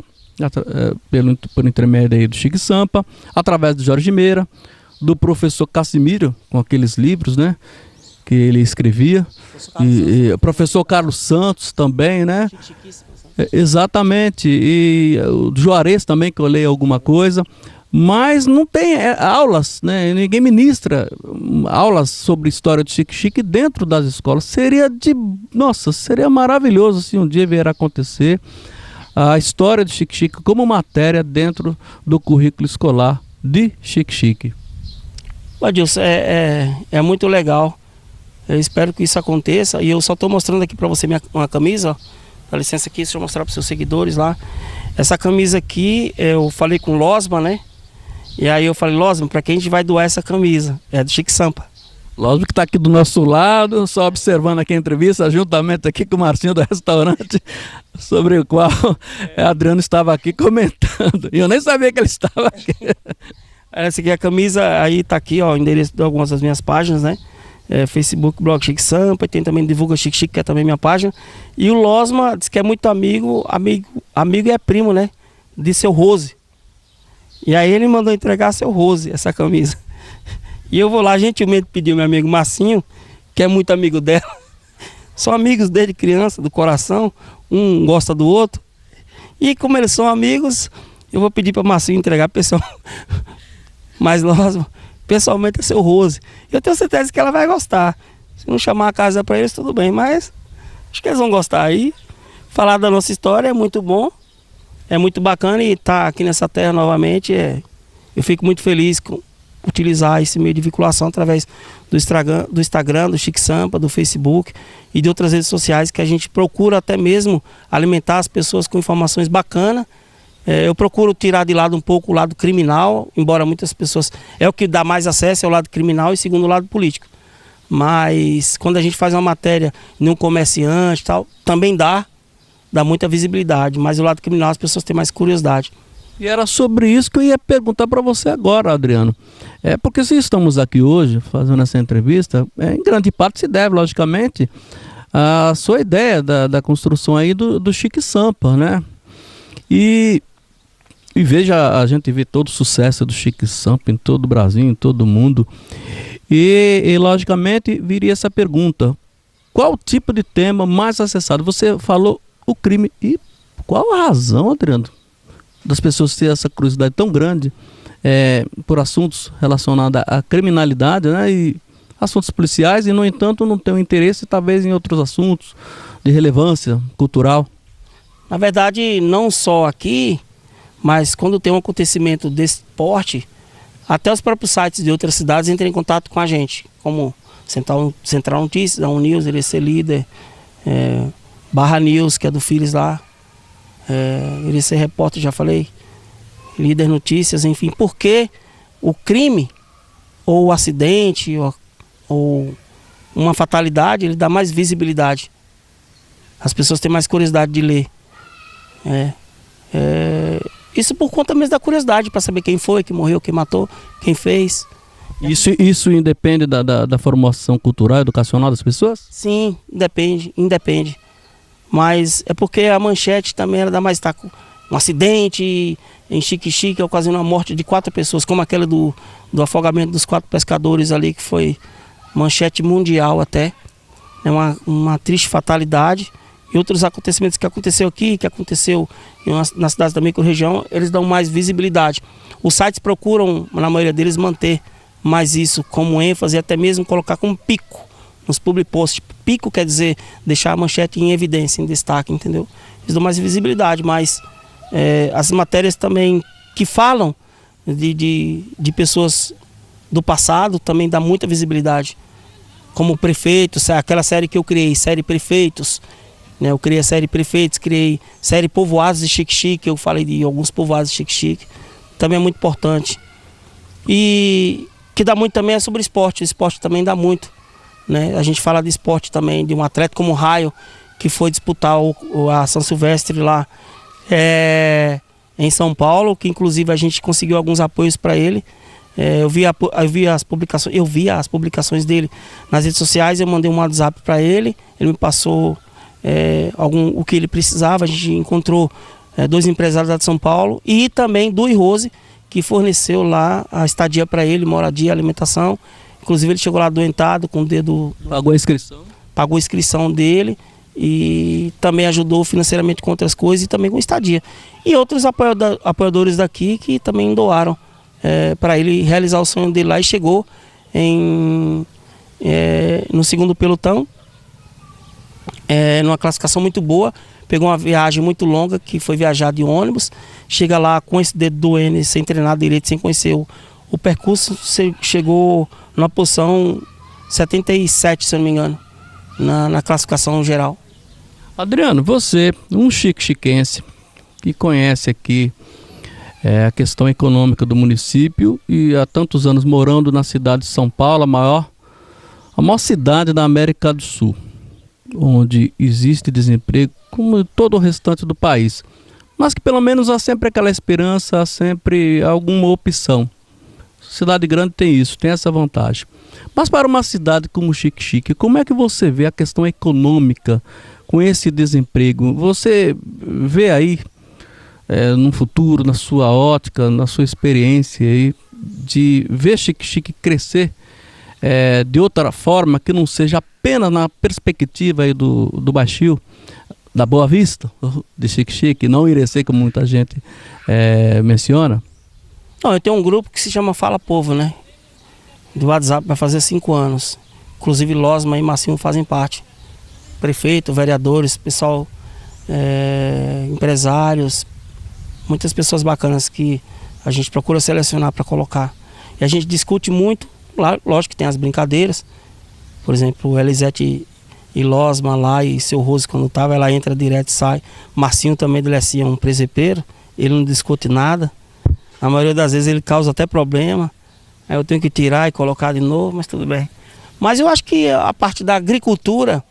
por intermédio aí do Chique Sampa, através do Jorge Meira, do professor Cassimiro, com aqueles livros, né, que ele escrevia, e o professor Carlos Santos também, né? Exatamente, e o Juarez também, que eu leio alguma coisa, mas não tem aulas, né? Ninguém ministra aulas sobre história do Chique dentro das escolas. Seria maravilhoso se um dia vier a acontecer a história do Chique como matéria dentro do currículo escolar de Chique. Adilson, é muito legal. Eu espero que isso aconteça. E eu só estou mostrando aqui para você uma camisa, ó. Dá licença aqui, deixa eu mostrar para os seus seguidores lá. Essa camisa aqui, eu falei com o Losman, né? E aí eu falei, Losman, para quem a gente vai doar essa camisa? É do Chique Sampa. Lógico que está aqui do nosso lado, só observando aqui a entrevista, juntamente aqui com o Marcinho do restaurante, sobre o qual Adriano estava aqui comentando. E eu nem sabia que ele estava aqui. Essa aqui é a camisa, aí está aqui, ó, o endereço de algumas das minhas páginas, né? Facebook, blog Chique Sampa, e tem também Divulga Chique, que é também minha página. E o Losma diz que é muito amigo é primo, né? De seu Rose. E aí ele mandou entregar seu Rose, essa camisa. E eu vou lá, gentilmente pedir ao meu amigo Marcinho, que é muito amigo dela. São amigos desde criança, do coração, um gosta do outro. E como eles são amigos, eu vou pedir para Marcinho entregar pessoal. Mas Losma, pessoalmente é seu Rose. Eu tenho certeza que ela vai gostar. Se não chamar a casa para eles, tudo bem, mas acho que eles vão gostar aí. Falar da nossa história é muito bom, é muito bacana, e estar aqui nessa terra novamente, eu fico muito feliz com utilizar esse meio de vinculação através do Instagram, do Chique Sampa, do Facebook e de outras redes sociais, que a gente procura até mesmo alimentar as pessoas com informações bacanas. Eu procuro tirar de lado um pouco o lado criminal, embora muitas pessoas... É o que dá mais acesso, é o lado criminal, e segundo o lado político. Mas quando a gente faz uma matéria num comerciante e tal, também dá muita visibilidade. Mas o lado criminal as pessoas têm mais curiosidade. E era sobre isso que eu ia perguntar para você agora, Adriano. Porque se estamos aqui hoje fazendo essa entrevista, em grande parte se deve, logicamente, à sua ideia da construção aí do Chique Sampa, né? E veja, a gente vê todo o sucesso do Chique Sampa em todo o Brasil, em todo o mundo. E logicamente viria essa pergunta: qual tipo de tema mais acessado? Você falou o crime. E qual a razão, Adriano, das pessoas terem essa curiosidade tão grande por assuntos relacionados à criminalidade, né, e assuntos policiais, e no entanto não tem um interesse talvez em outros assuntos de relevância cultural? Na verdade, não só aqui, mas quando tem um acontecimento desse porte, até os próprios sites de outras cidades entram em contato com a gente, como Central Notícias, a Uninews, LC Líder, Barra News, que é do Filhos lá, LC Repórter, já falei, Líder Notícias, enfim, porque o crime, ou o acidente, ou uma fatalidade, ele dá mais visibilidade. As pessoas têm mais curiosidade de ler. Isso por conta mesmo da curiosidade, para saber quem foi, quem morreu, quem matou, quem fez. Isso independe da formação cultural, educacional das pessoas? Sim, independe. Mas é porque a manchete também era da mais com um acidente em Chique, ocasionou a morte de 4 pessoas, como aquela do afogamento dos 4 pescadores ali, que foi manchete mundial até. É uma triste fatalidade. E outros acontecimentos que aconteceu aqui, que aconteceu na cidade da microrregião, eles dão mais visibilidade. Os sites procuram, na maioria deles, manter mais isso como ênfase, e até mesmo colocar como pico nos public posts. Pico quer dizer deixar a manchete em evidência, em destaque, entendeu? Eles dão mais visibilidade, mas as matérias também que falam de pessoas do passado também dá muita visibilidade. Como Prefeitos, aquela série que eu criei, série Prefeitos. Eu criei a série Prefeitos, criei série Povoados de Chique, eu falei de alguns povoados de Chique, também é muito importante. E que dá muito também é sobre esporte, o esporte também dá muito, né? A gente fala de esporte também, de um atleta como o Raio, que foi disputar a São Silvestre lá em São Paulo, que inclusive a gente conseguiu alguns apoios para ele. Eu via as publicações dele nas redes sociais, eu mandei um WhatsApp para ele, ele me passou o que ele precisava. A gente encontrou 2 empresários lá de São Paulo, e também do Rose, que forneceu lá a estadia para ele, moradia, alimentação. Inclusive ele chegou lá adoentado com o dedo... Pagou a inscrição? Pagou a inscrição dele e também ajudou financeiramente com outras coisas e também com estadia. E outros apoiadores daqui que também doaram para ele realizar o sonho dele lá, e chegou no segundo pelotão, numa classificação muito boa. Pegou uma viagem muito longa, que foi viajar de ônibus, chega lá com esse dedo doendo, sem treinar direito, sem conhecer o percurso, chegou na posição 77, se eu não me engano, na classificação geral. Adriano, você, um chiquense que conhece aqui a questão econômica do município e há tantos anos morando na cidade de São Paulo, a maior cidade da América do Sul, onde existe desemprego como todo o restante do país, mas que pelo menos há sempre aquela esperança, há sempre alguma opção. Cidade grande tem isso, tem essa vantagem. Mas para uma cidade como Xique-Xique, como é que você vê a questão econômica com esse desemprego? Você vê aí no futuro, na sua ótica, na sua experiência aí, de ver Xique-Xique crescer de outra forma, que não seja apenas na perspectiva aí do Baixio, da Boa Vista, de Xique-Xique, não Irecê, como muita gente menciona? Não, eu tenho um grupo que se chama Fala Povo, né? Do WhatsApp, vai fazer 5 anos. Inclusive Losma e Marcinho fazem parte. Prefeito, vereadores, pessoal, empresários, muitas pessoas bacanas que a gente procura selecionar para colocar. E a gente discute muito, lógico que tem as brincadeiras. Por exemplo, o Elisete e Losma lá, e seu Rose quando tava, ela entra direto e sai. Marcinho também dele é um presepeiro, ele não discute nada. A maioria das vezes ele causa até problema. Aí eu tenho que tirar e colocar de novo, mas tudo bem. Mas eu acho que a parte da agricultura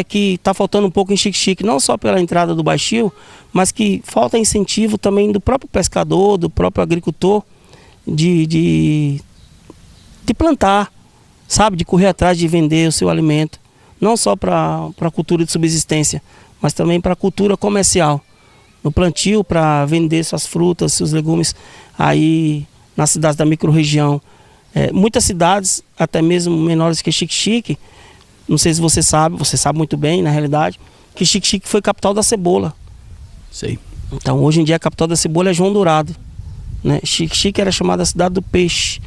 que está faltando um pouco em Xique-Xique, não só pela entrada do Baixio, mas que falta incentivo também do próprio pescador, do próprio agricultor, de plantar, sabe? De correr atrás de vender o seu alimento. Não só para a cultura de subsistência, mas também para a cultura comercial. No plantio, para vender suas frutas, seus legumes aí nas cidades da microrregião. Muitas cidades, até mesmo menores que Xique-Xique, não sei se você sabe muito bem, na realidade, que Xique-Xique foi capital da cebola. Sei. Então, hoje em dia, a capital da cebola é João Dourado, né? Xique-Xique era chamada cidade do peixe.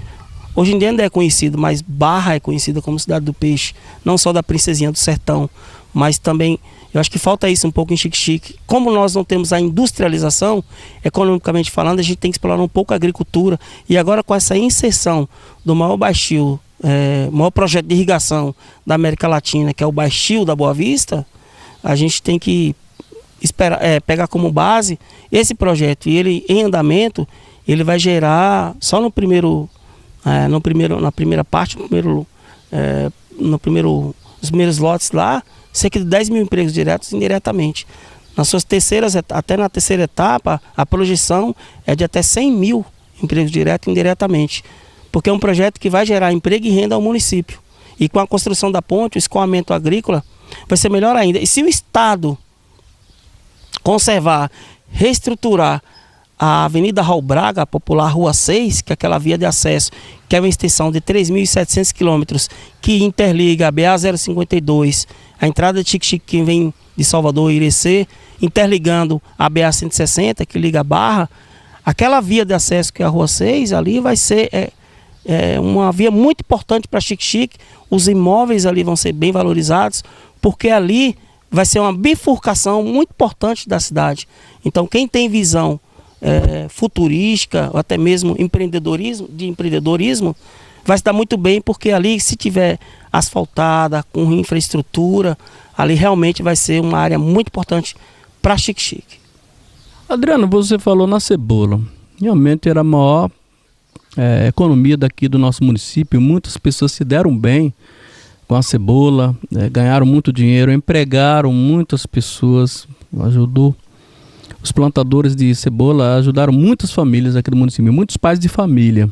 Hoje em dia ainda é conhecido, mas Barra é conhecida como cidade do peixe. Não só da Princesinha do Sertão, mas também, eu acho que falta isso um pouco em Xique-Xique. Como nós não temos a industrialização, economicamente falando, a gente tem que explorar um pouco a agricultura. E agora com essa inserção do maior baixio, maior projeto de irrigação da América Latina, que é o Baixio da Boa Vista, a gente tem que pegar como base esse projeto. E ele, em andamento, ele vai gerar, só na primeira parte, nos primeiros lotes lá, cerca de 10 mil empregos diretos e indiretamente. Até na terceira etapa, a projeção é de até 100 mil empregos diretos e indiretamente. Porque é um projeto que vai gerar emprego e renda ao município. E com a construção da ponte, o escoamento agrícola vai ser melhor ainda. E se o Estado conservar, reestruturar a Avenida Raul Braga, a popular Rua 6, que é aquela via de acesso, que é uma extensão de 3.700 quilômetros, que interliga a BA-052, a entrada de Xique-Xique, que vem de Salvador e Irecê, interligando a BA-160, que liga a Barra, aquela via de acesso que é a Rua 6, ali vai ser uma via muito importante para Xique-Xique. Os imóveis ali vão ser bem valorizados, porque ali vai ser uma bifurcação muito importante da cidade. Então, quem tem visão futurística, ou até mesmo empreendedorismo, vai se dar muito bem, porque ali, se tiver asfaltada, com infraestrutura, ali realmente vai ser uma área muito importante para Xique-Xique. Adriano, você falou na cebola. Realmente era a maior economia daqui do nosso município. Muitas pessoas se deram bem com a cebola, ganharam muito dinheiro, empregaram muitas pessoas, ajudou. Os plantadores de cebola ajudaram muitas famílias aqui do município, muitos pais de família.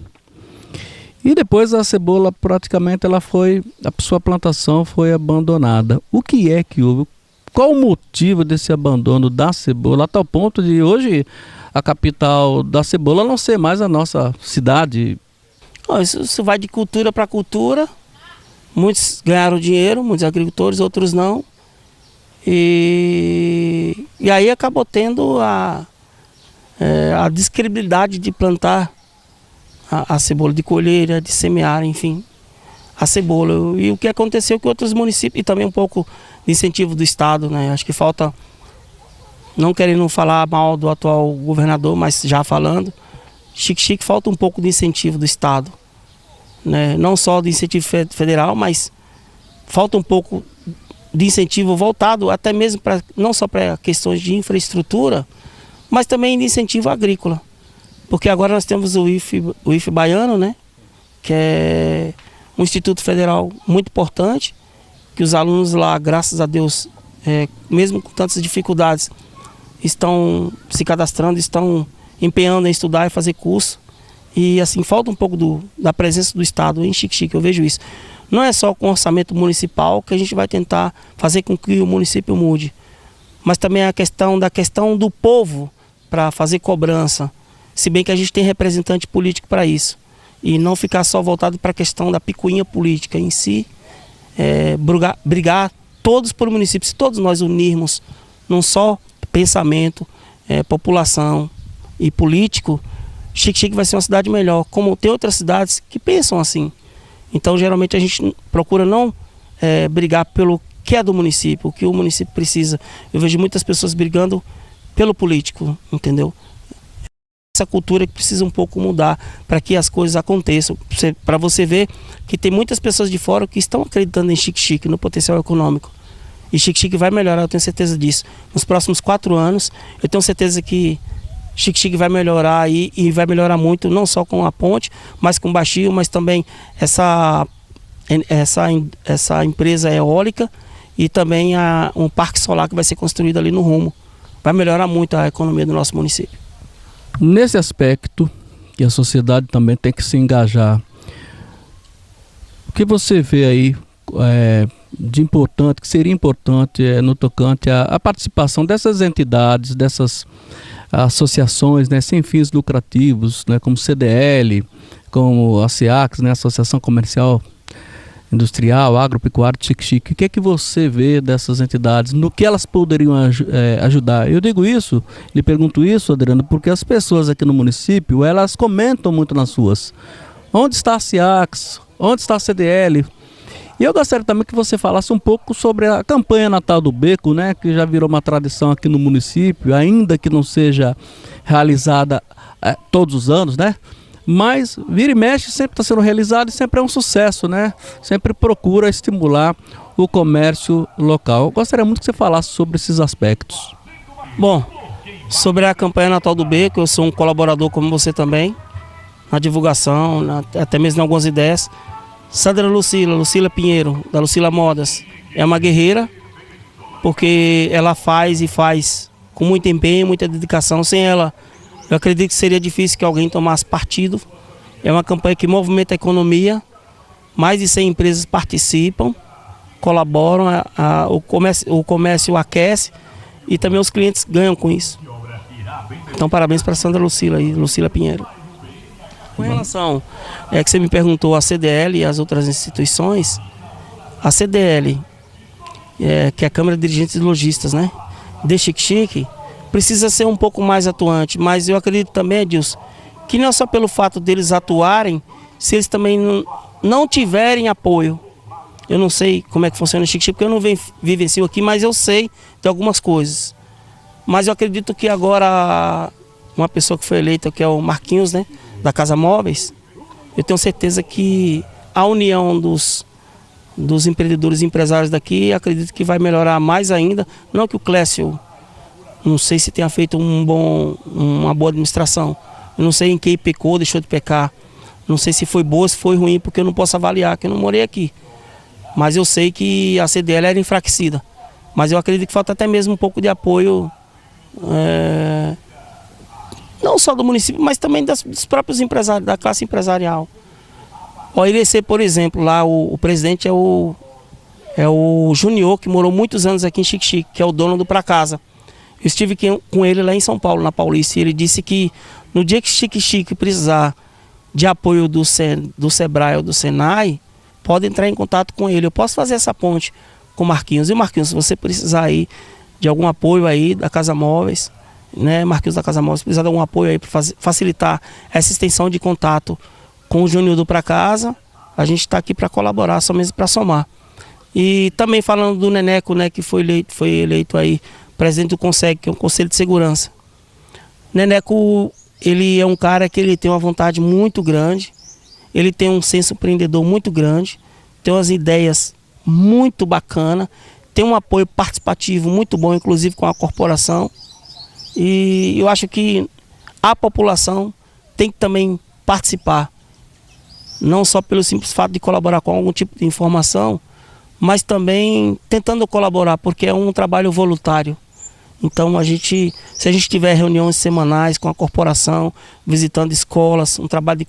E depois a cebola praticamente a sua plantação foi abandonada. O que é que houve? Qual o motivo desse abandono da cebola, a tal ponto de hoje a capital da cebola não ser mais a nossa cidade? Isso vai de cultura para cultura. Muitos ganharam dinheiro, muitos agricultores, outros não. E aí acabou tendo a descredibilidade de plantar a cebola, de colher, de semear, enfim, a cebola. E o que aconteceu que outros municípios, e também um pouco de incentivo do Estado, né? Acho que falta, não querendo falar mal do atual governador, mas já falando, Xique-Xique falta um pouco de incentivo do Estado, né? Não só de incentivo federal, mas falta um pouco de incentivo voltado até mesmo para, não só para questões de infraestrutura, mas também de incentivo agrícola. Porque agora nós temos o IF baiano, né? Que é um instituto federal muito importante, que os alunos lá, graças a Deus, mesmo com tantas dificuldades, estão se cadastrando, estão empenhando em estudar e fazer curso. E assim, falta um pouco da presença do Estado em Xique-Xique, eu vejo isso. Não é só com orçamento municipal que a gente vai tentar fazer com que o município mude, mas também a questão do povo para fazer cobrança, se bem que a gente tem representante político para isso, e não ficar só voltado para a questão da picuinha política em si, brigar todos por município, se todos nós unirmos num só pensamento, população e político, Xique-Xique vai ser uma cidade melhor, como tem outras cidades que pensam assim. Então, geralmente, a gente procura não brigar pelo que é do município, o que o município precisa. Eu vejo muitas pessoas brigando pelo político, entendeu? Essa cultura que precisa um pouco mudar para que as coisas aconteçam. Para você ver que tem muitas pessoas de fora que estão acreditando em Xique-Xique, no potencial econômico. E Xique-Xique vai melhorar, eu tenho certeza disso. Nos próximos 4 anos, eu tenho certeza que Xique-Xique vai melhorar e vai melhorar muito, não só com a ponte, mas com o baixio, mas também essa empresa eólica e também um parque solar que vai ser construído ali no rumo. Vai melhorar muito a economia do nosso município. Nesse aspecto, que a sociedade também tem que se engajar, o que você vê aí de importante, que seria importante no tocante à participação dessas entidades, dessas associações, né, sem fins lucrativos, né, como CDL, como a SEACS, né, Associação Comercial Industrial, Agropecuária de Xique-Xique. O que é que você vê dessas entidades, no que elas poderiam ajudar? Eu digo isso, lhe pergunto isso, Adriano, porque as pessoas aqui no município, elas comentam muito nas ruas. Onde está a SEACS? Onde está a CDL? E eu gostaria também que você falasse um pouco sobre a campanha Natal do Beco, né, que já virou uma tradição aqui no município, ainda que não seja realizada todos os anos, né? Mas vira e mexe sempre está sendo realizado e sempre é um sucesso, né? Sempre procura estimular o comércio local. Eu gostaria muito que você falasse sobre esses aspectos. Bom, sobre a campanha Natal do Beco, eu sou um colaborador como você também, na divulgação, até mesmo em algumas ideias. Sandra Lucila Pinheiro, da Lucila Modas, é uma guerreira, porque ela faz com muito empenho, muita dedicação. Sem ela, eu acredito que seria difícil que alguém tomasse partido. É uma campanha que movimenta a economia, mais de 100 empresas participam, colaboram, o comércio aquece e também os clientes ganham com isso. Então, parabéns para Sandra Lucila Pinheiro. Com relação que você me perguntou, a CDL e as outras instituições, a CDL, que é a Câmara de Dirigentes e Lojistas, né, de Xique-Xique, precisa ser um pouco mais atuante, mas eu acredito também, Edilson, que não é só pelo fato deles atuarem, se eles também não tiverem apoio. Eu não sei como é que funciona o Xique-Xique, porque eu não vivencio aqui, mas eu sei de algumas coisas. Mas eu acredito que agora uma pessoa que foi eleita, que é o Marquinhos, né, da Casa Móveis, eu tenho certeza que a união dos empreendedores e empresários daqui, acredito que vai melhorar mais ainda. Não que o Clécio, não sei se tenha feito uma boa administração, eu não sei em quem pecou, deixou de pecar, não sei se foi boa, se foi ruim, porque eu não posso avaliar, que eu não morei aqui. Mas eu sei que a CDL era enfraquecida, mas eu acredito que falta até mesmo um pouco de apoio, não só do município, mas também dos próprios empresários, da classe empresarial. O IRC, por exemplo, lá o presidente é o é o Junior, que morou muitos anos aqui em Xique-Xique, que é o dono do Pra Casa. Eu estive com ele lá em São Paulo, na Paulista, e ele disse que no dia que Xique-Xique precisar de apoio do Sebrae ou do Senai, pode entrar em contato com ele. Eu posso fazer essa ponte com o Marquinhos. E Marquinhos, se você precisar aí de algum apoio aí da Casa Móveis, né, Marquinhos da Casa Móveis, se precisar de algum apoio aí para facilitar essa extensão de contato com o Júnior do Pra Casa, a gente está aqui para colaborar, só mesmo para somar. E também falando do Neneco, né, que foi eleito aí presidente do CONSEG, que é um Conselho de Segurança. Neneco, ele é um cara que ele tem uma vontade muito grande, ele tem um senso empreendedor muito grande, tem umas ideias muito bacanas, tem um apoio participativo muito bom, inclusive com a corporação. E eu acho que a população tem que também participar, não só pelo simples fato de colaborar com algum tipo de informação, mas também tentando colaborar, porque é um trabalho voluntário. Então, se a gente tiver reuniões semanais com a corporação, visitando escolas, um trabalho de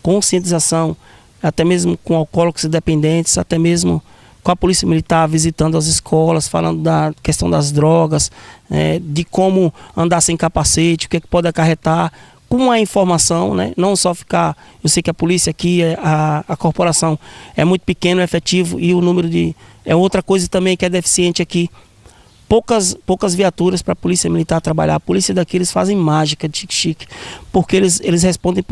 conscientização, até mesmo com alcoólicos e dependentes, até mesmo com a Polícia Militar visitando as escolas, falando da questão das drogas, de como andar sem capacete, o que pode acarretar, com a informação, né? Não só ficar... Eu sei que a polícia aqui, a corporação é muito pequeno, é efetivo, e o número de... É outra coisa também que é deficiente aqui. Poucas viaturas para a Polícia Militar trabalhar. A polícia daqui, eles fazem mágica de Xique-Xique, porque eles respondem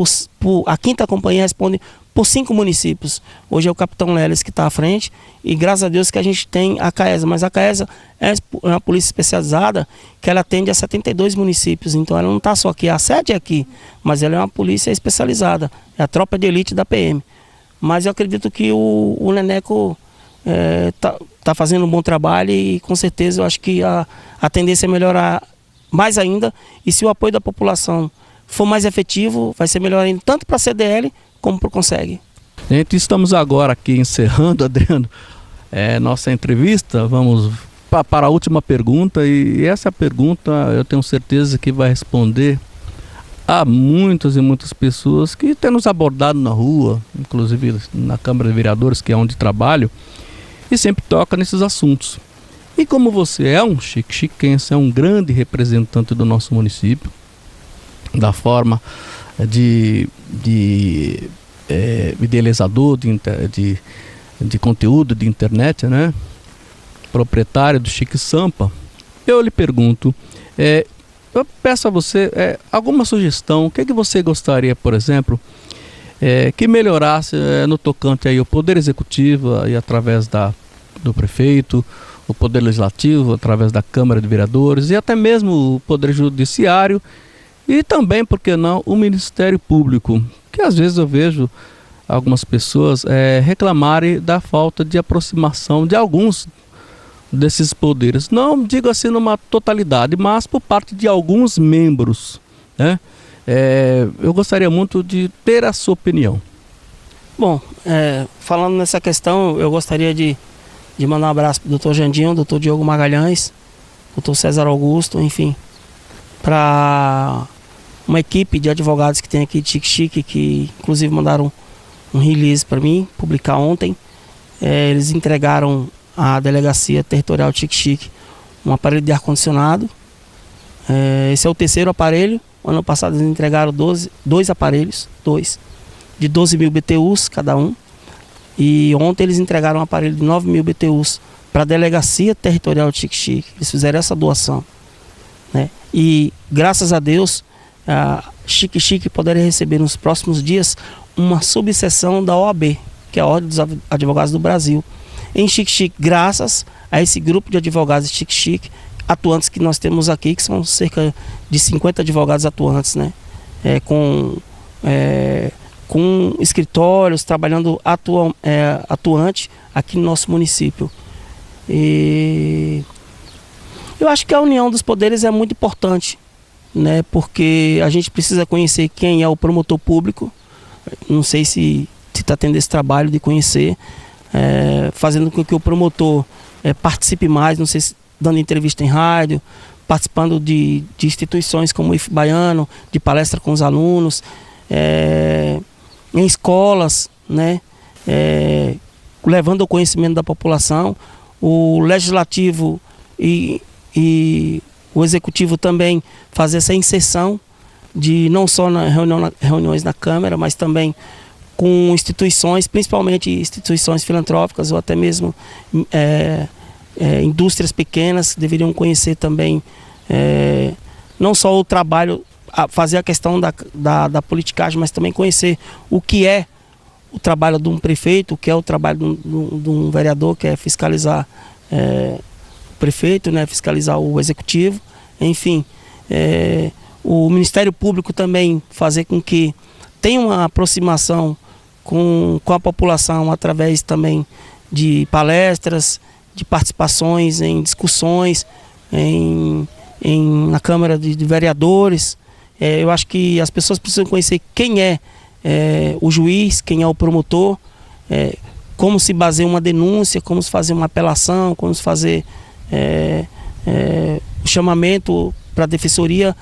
a 5ª companhia responde por 5 municípios. Hoje é o Capitão Leles que está à frente, e graças a Deus que a gente tem a CAESA, mas a CAESA é uma polícia especializada que ela atende a 72 municípios, então ela não está só aqui, a sede é aqui, mas ela é uma polícia especializada, é a tropa de elite da PM. Mas eu acredito que o Neneco tá fazendo um bom trabalho, e com certeza eu acho que a tendência é melhorar mais ainda, e se o apoio da população for mais efetivo, vai ser melhor ainda, tanto para a CDL como para o CONSEG. Gente, estamos agora aqui encerrando, Adriano, nossa entrevista. Vamos para a última pergunta, e essa pergunta eu tenho certeza que vai responder a muitas e muitas pessoas que têm nos abordado na rua, inclusive na Câmara de Vereadores, que é onde trabalho, e sempre toca nesses assuntos. E como você é um xique-xiquense, é um grande representante do nosso município, da forma de idealizador de conteúdo de internet, né? Proprietário do Chique Sampa, eu lhe pergunto, eu peço a você alguma sugestão, o que você gostaria, por exemplo, que melhorasse no tocante aí o Poder Executivo, e através do Prefeito, o Poder Legislativo, através da Câmara de Vereadores, e até mesmo o Poder Judiciário, e também, por que não, o Ministério Público, que às vezes eu vejo algumas pessoas reclamarem da falta de aproximação de alguns desses poderes. Não digo assim numa totalidade, mas por parte de alguns membros, né? Eu gostaria muito de ter a sua opinião. Bom, falando nessa questão, eu gostaria de mandar um abraço para o Dr. Jandinho, Dr. Diogo Magalhães, Dr. César Augusto, enfim, para uma equipe de advogados que tem aqui de Xique-Xique, que inclusive mandaram um release para mim, publicar ontem. Eles entregaram à Delegacia Territorial de Xique-Xique um aparelho de ar-condicionado. Esse é o 3º aparelho. Ano passado eles entregaram dois aparelhos, de 12.000 BTUs cada um. E ontem eles entregaram um aparelho de 9.000 BTUs para a Delegacia Territorial de Xique-Xique. Eles fizeram essa doação, né? E graças a Deus, Xique-Xique poderia receber nos próximos dias uma subseção da OAB, que é a Ordem dos Advogados do Brasil, em Xique-Xique, graças a esse grupo de advogados de Xique-Xique atuantes que nós temos aqui, que são cerca de 50 advogados atuantes, né? Com escritórios, trabalhando atuante aqui no nosso município. E eu acho que a união dos poderes é muito importante, né? Porque a gente precisa conhecer quem é o promotor público. Não sei se está tendo esse trabalho de conhecer, fazendo com que o promotor participe mais, não sei se dando entrevista em rádio, participando de instituições como o IF Baiano, de palestra com os alunos, em escolas, né? levando ao conhecimento da população, o legislativo e o executivo também fazer essa inserção de não só reuniões na Câmara, mas também com instituições, principalmente instituições filantrópicas ou até mesmo indústrias pequenas que deveriam conhecer também não só o trabalho, fazer a questão da politicagem, mas também conhecer o que é o trabalho de um prefeito, o que é o trabalho de um vereador, que é fiscalizar o prefeito, né, fiscalizar o executivo, enfim. O Ministério Público também fazer com que tenha uma aproximação com a população através também de palestras, de participações em discussões, na Câmara de Vereadores. Eu acho que as pessoas precisam conhecer quem é o juiz, quem é o promotor, como se baseia uma denúncia, como se fazer uma apelação, como se fazer o chamamento para a defensoria,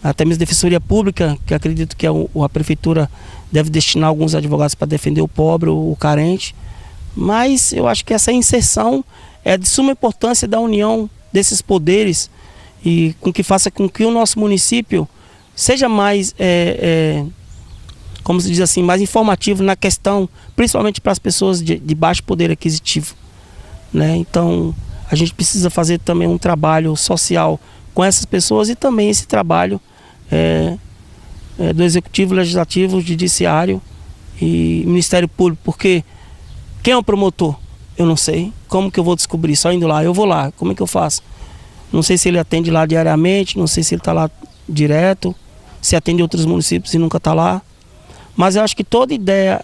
até mesmo defensoria pública, que acredito que a prefeitura deve destinar alguns advogados para defender o pobre, o carente. Mas eu acho que essa inserção é de suma importância da união desses poderes e com que faça com que o nosso município seja mais, como se diz assim, mais informativo na questão, principalmente para as pessoas de baixo poder aquisitivo, né? Então, a gente precisa fazer também um trabalho social com essas pessoas e também esse trabalho do Executivo, Legislativo, Judiciário e Ministério Público, porque quem é o promotor? Eu não sei. Como que eu vou descobrir? Só indo lá, eu vou lá, como é que eu faço? Não sei se ele atende lá diariamente, não sei se ele está lá direto, se atende outros municípios e nunca está lá. Mas eu acho que toda ideia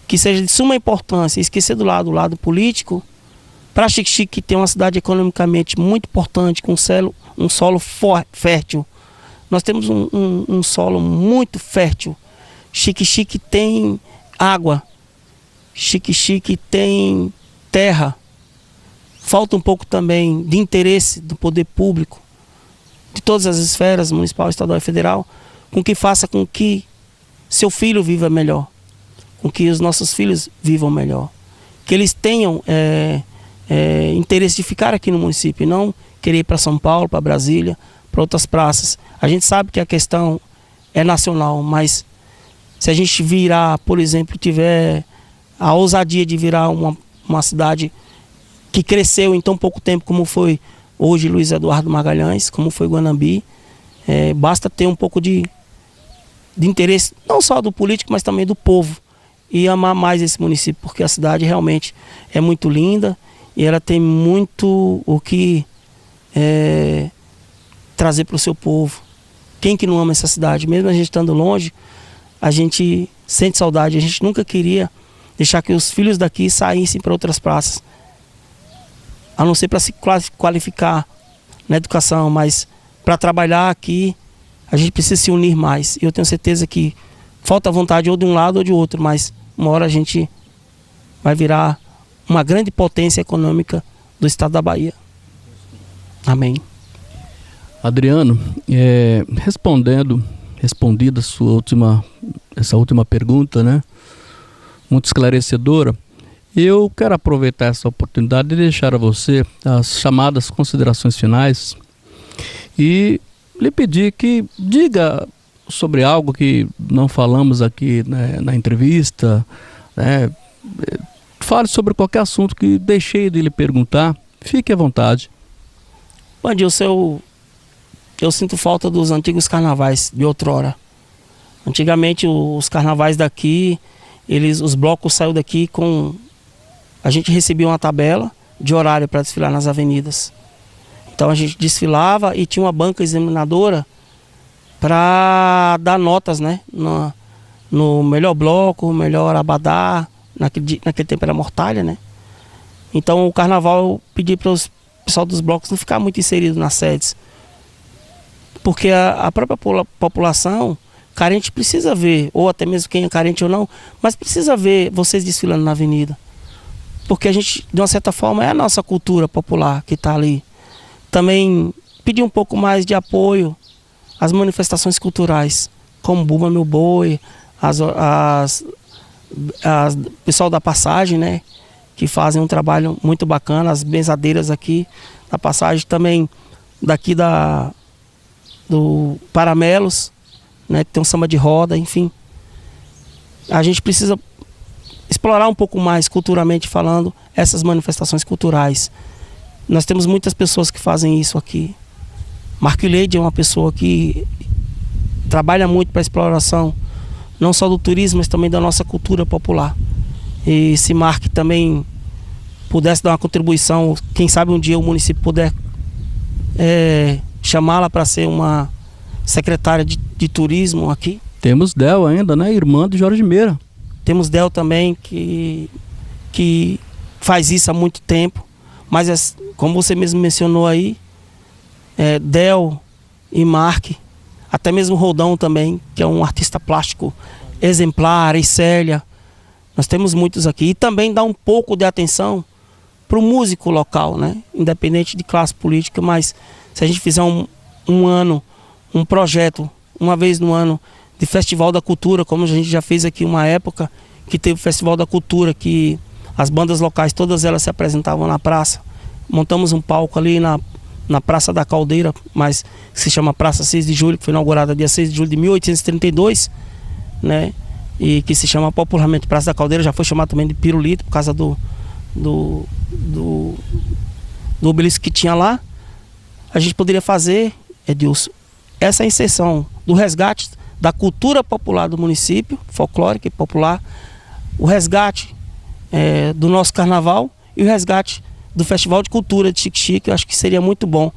que seja de suma importância, esquecer do lado político, para Xique-Xique, que tem uma cidade economicamente muito importante, com um solo fértil. Nós temos um solo muito fértil. Xique-Xique tem água, Xique-Xique tem terra. Falta um pouco também de interesse do poder público, de todas as esferas, municipal, estadual e federal, com que faça com que seu filho viva melhor, com que os nossos filhos vivam melhor, que eles tenham interesse de ficar aqui no município e não querer ir para São Paulo, para Brasília, para outras praças. A gente sabe que a questão é nacional, mas se a gente virar, por exemplo, tiver a ousadia de virar uma cidade que cresceu em tão pouco tempo como foi hoje Luiz Eduardo Magalhães, como foi Guanambi, basta ter um pouco de interesse, não só do político, mas também do povo, e amar mais esse município, porque a cidade realmente é muito linda e ela tem muito o que trazer para o seu povo. Quem que não ama essa cidade? Mesmo a gente estando longe, a gente sente saudade. A gente nunca queria deixar que os filhos daqui saíssem para outras praças, a não ser para se qualificar na educação, mas para trabalhar aqui a gente precisa se unir mais. E eu tenho certeza que falta vontade ou de um lado ou de outro, mas uma hora a gente vai virar uma grande potência econômica do estado da Bahia. Amém. Adriano, respondida essa última pergunta, né, muito esclarecedora, eu quero aproveitar essa oportunidade e deixar a você as chamadas considerações finais e lhe pedir que diga sobre algo que não falamos aqui, né, na entrevista, né, fale sobre qualquer assunto que deixei de lhe perguntar, fique à vontade. Bom, Dilson, eu sinto falta dos antigos carnavais de outrora. Antigamente os carnavais daqui, os blocos saíram daqui com... A gente recebia uma tabela de horário para desfilar nas avenidas. Então a gente desfilava e tinha uma banca examinadora para dar notas, né? No melhor bloco, melhor abadá, naquele tempo era mortalha, né? Então o carnaval eu pedi para os pessoal dos blocos não ficar muito inserido nas sedes, porque a própria população carente precisa ver, ou até mesmo quem é carente ou não, mas precisa ver vocês desfilando na avenida, porque a gente, de uma certa forma, é a nossa cultura popular que está ali. Também pedir um pouco mais de apoio às manifestações culturais, como Bumba Meu Boi, pessoal da Passagem, né? Que fazem um trabalho muito bacana, as benzadeiras aqui da Passagem, também daqui do Paramelos, né? Que tem um samba de roda, enfim. A gente precisa explorar um pouco mais, culturalmente falando, essas manifestações culturais. Nós temos muitas pessoas que fazem isso aqui. Marco Leide é uma pessoa que trabalha muito para a exploração, não só do turismo, mas também da nossa cultura popular. E se Marco também pudesse dar uma contribuição, quem sabe um dia o município puder chamá-la para ser uma secretária de turismo aqui. Temos Del ainda, né? Irmã do Jorge Meira. Temos Del também, que faz isso há muito tempo. Mas, como você mesmo mencionou aí, Del e Mark, até mesmo Roldão também, que é um artista plástico exemplar, e Célia. Nós temos muitos aqui. E também dá um pouco de atenção para o músico local, né? Independente de classe política, mas se a gente fizer um projeto, uma vez no ano, de Festival da Cultura, como a gente já fez aqui uma época, que teve o Festival da Cultura, que as bandas locais, todas elas se apresentavam na praça. Montamos um palco ali na Praça da Caldeira, mas que se chama Praça 6 de Julho, que foi inaugurada dia 6 de julho de 1832, né? E que se chama popularmente Praça da Caldeira, já foi chamado também de Pirulito, por causa do obelisco que tinha lá. A gente poderia fazer, Edilson, essa inserção do resgate da cultura popular do município, folclórica e popular, o resgate do nosso carnaval e o resgate do Festival de Cultura de Xique-Xique. Eu acho que seria muito bom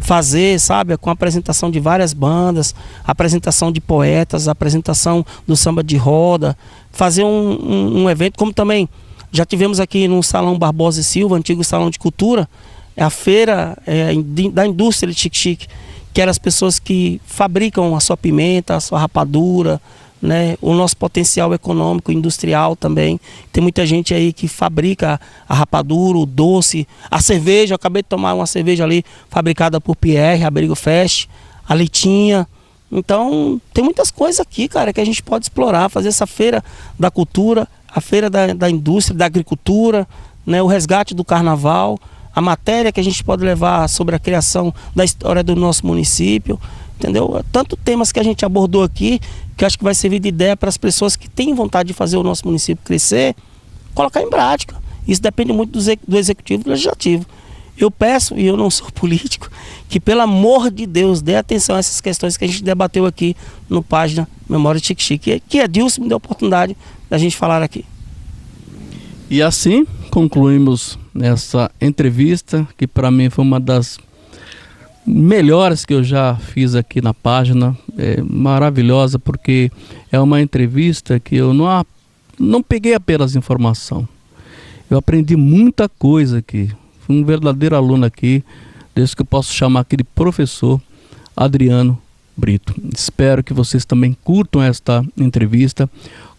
fazer, sabe, com a apresentação de várias bandas, apresentação de poetas, apresentação do samba de roda, fazer um evento, como também já tivemos aqui no Salão Barbosa e Silva, antigo Salão de Cultura, a feira da indústria de Xique-Xique, que eram as pessoas que fabricam a sua pimenta, a sua rapadura, né? O nosso potencial econômico, industrial também. Tem muita gente aí que fabrica a rapadura, o doce, a cerveja. Eu acabei de tomar uma cerveja ali fabricada por Pierre, Abrigo Fest, a Litinha. Então, tem muitas coisas aqui, cara, que a gente pode explorar, fazer essa feira da cultura, a feira da indústria, da agricultura, né? O resgate do carnaval, a matéria que a gente pode levar sobre a criação da história do nosso município, entendeu? Tanto temas que a gente abordou aqui, que acho que vai servir de ideia para as pessoas que têm vontade de fazer o nosso município crescer, colocar em prática. Isso depende muito do executivo e do legislativo. Eu peço, e eu não sou político, que pelo amor de Deus dê atenção a essas questões que a gente debateu aqui no página Memória de Xique-Xique, que Edilson me deu a oportunidade da gente falar aqui. E assim concluímos essa entrevista, que para mim foi uma das melhores que eu já fiz aqui na página. É maravilhosa, porque é uma entrevista que eu não peguei apenas informação. Eu aprendi muita coisa aqui. Fui um verdadeiro aluno aqui, desde que eu posso chamar aqui de professor Adriano Brito. Espero que vocês também curtam esta entrevista,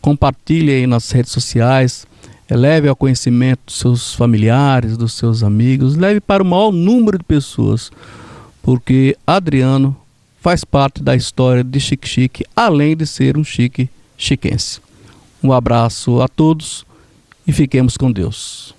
compartilhem aí nas redes sociais, leve ao conhecimento dos seus familiares, dos seus amigos, leve para o maior número de pessoas, porque Adriano faz parte da história de Xique-Xique, além de ser um xique-xiquense. Um abraço a todos e fiquemos com Deus.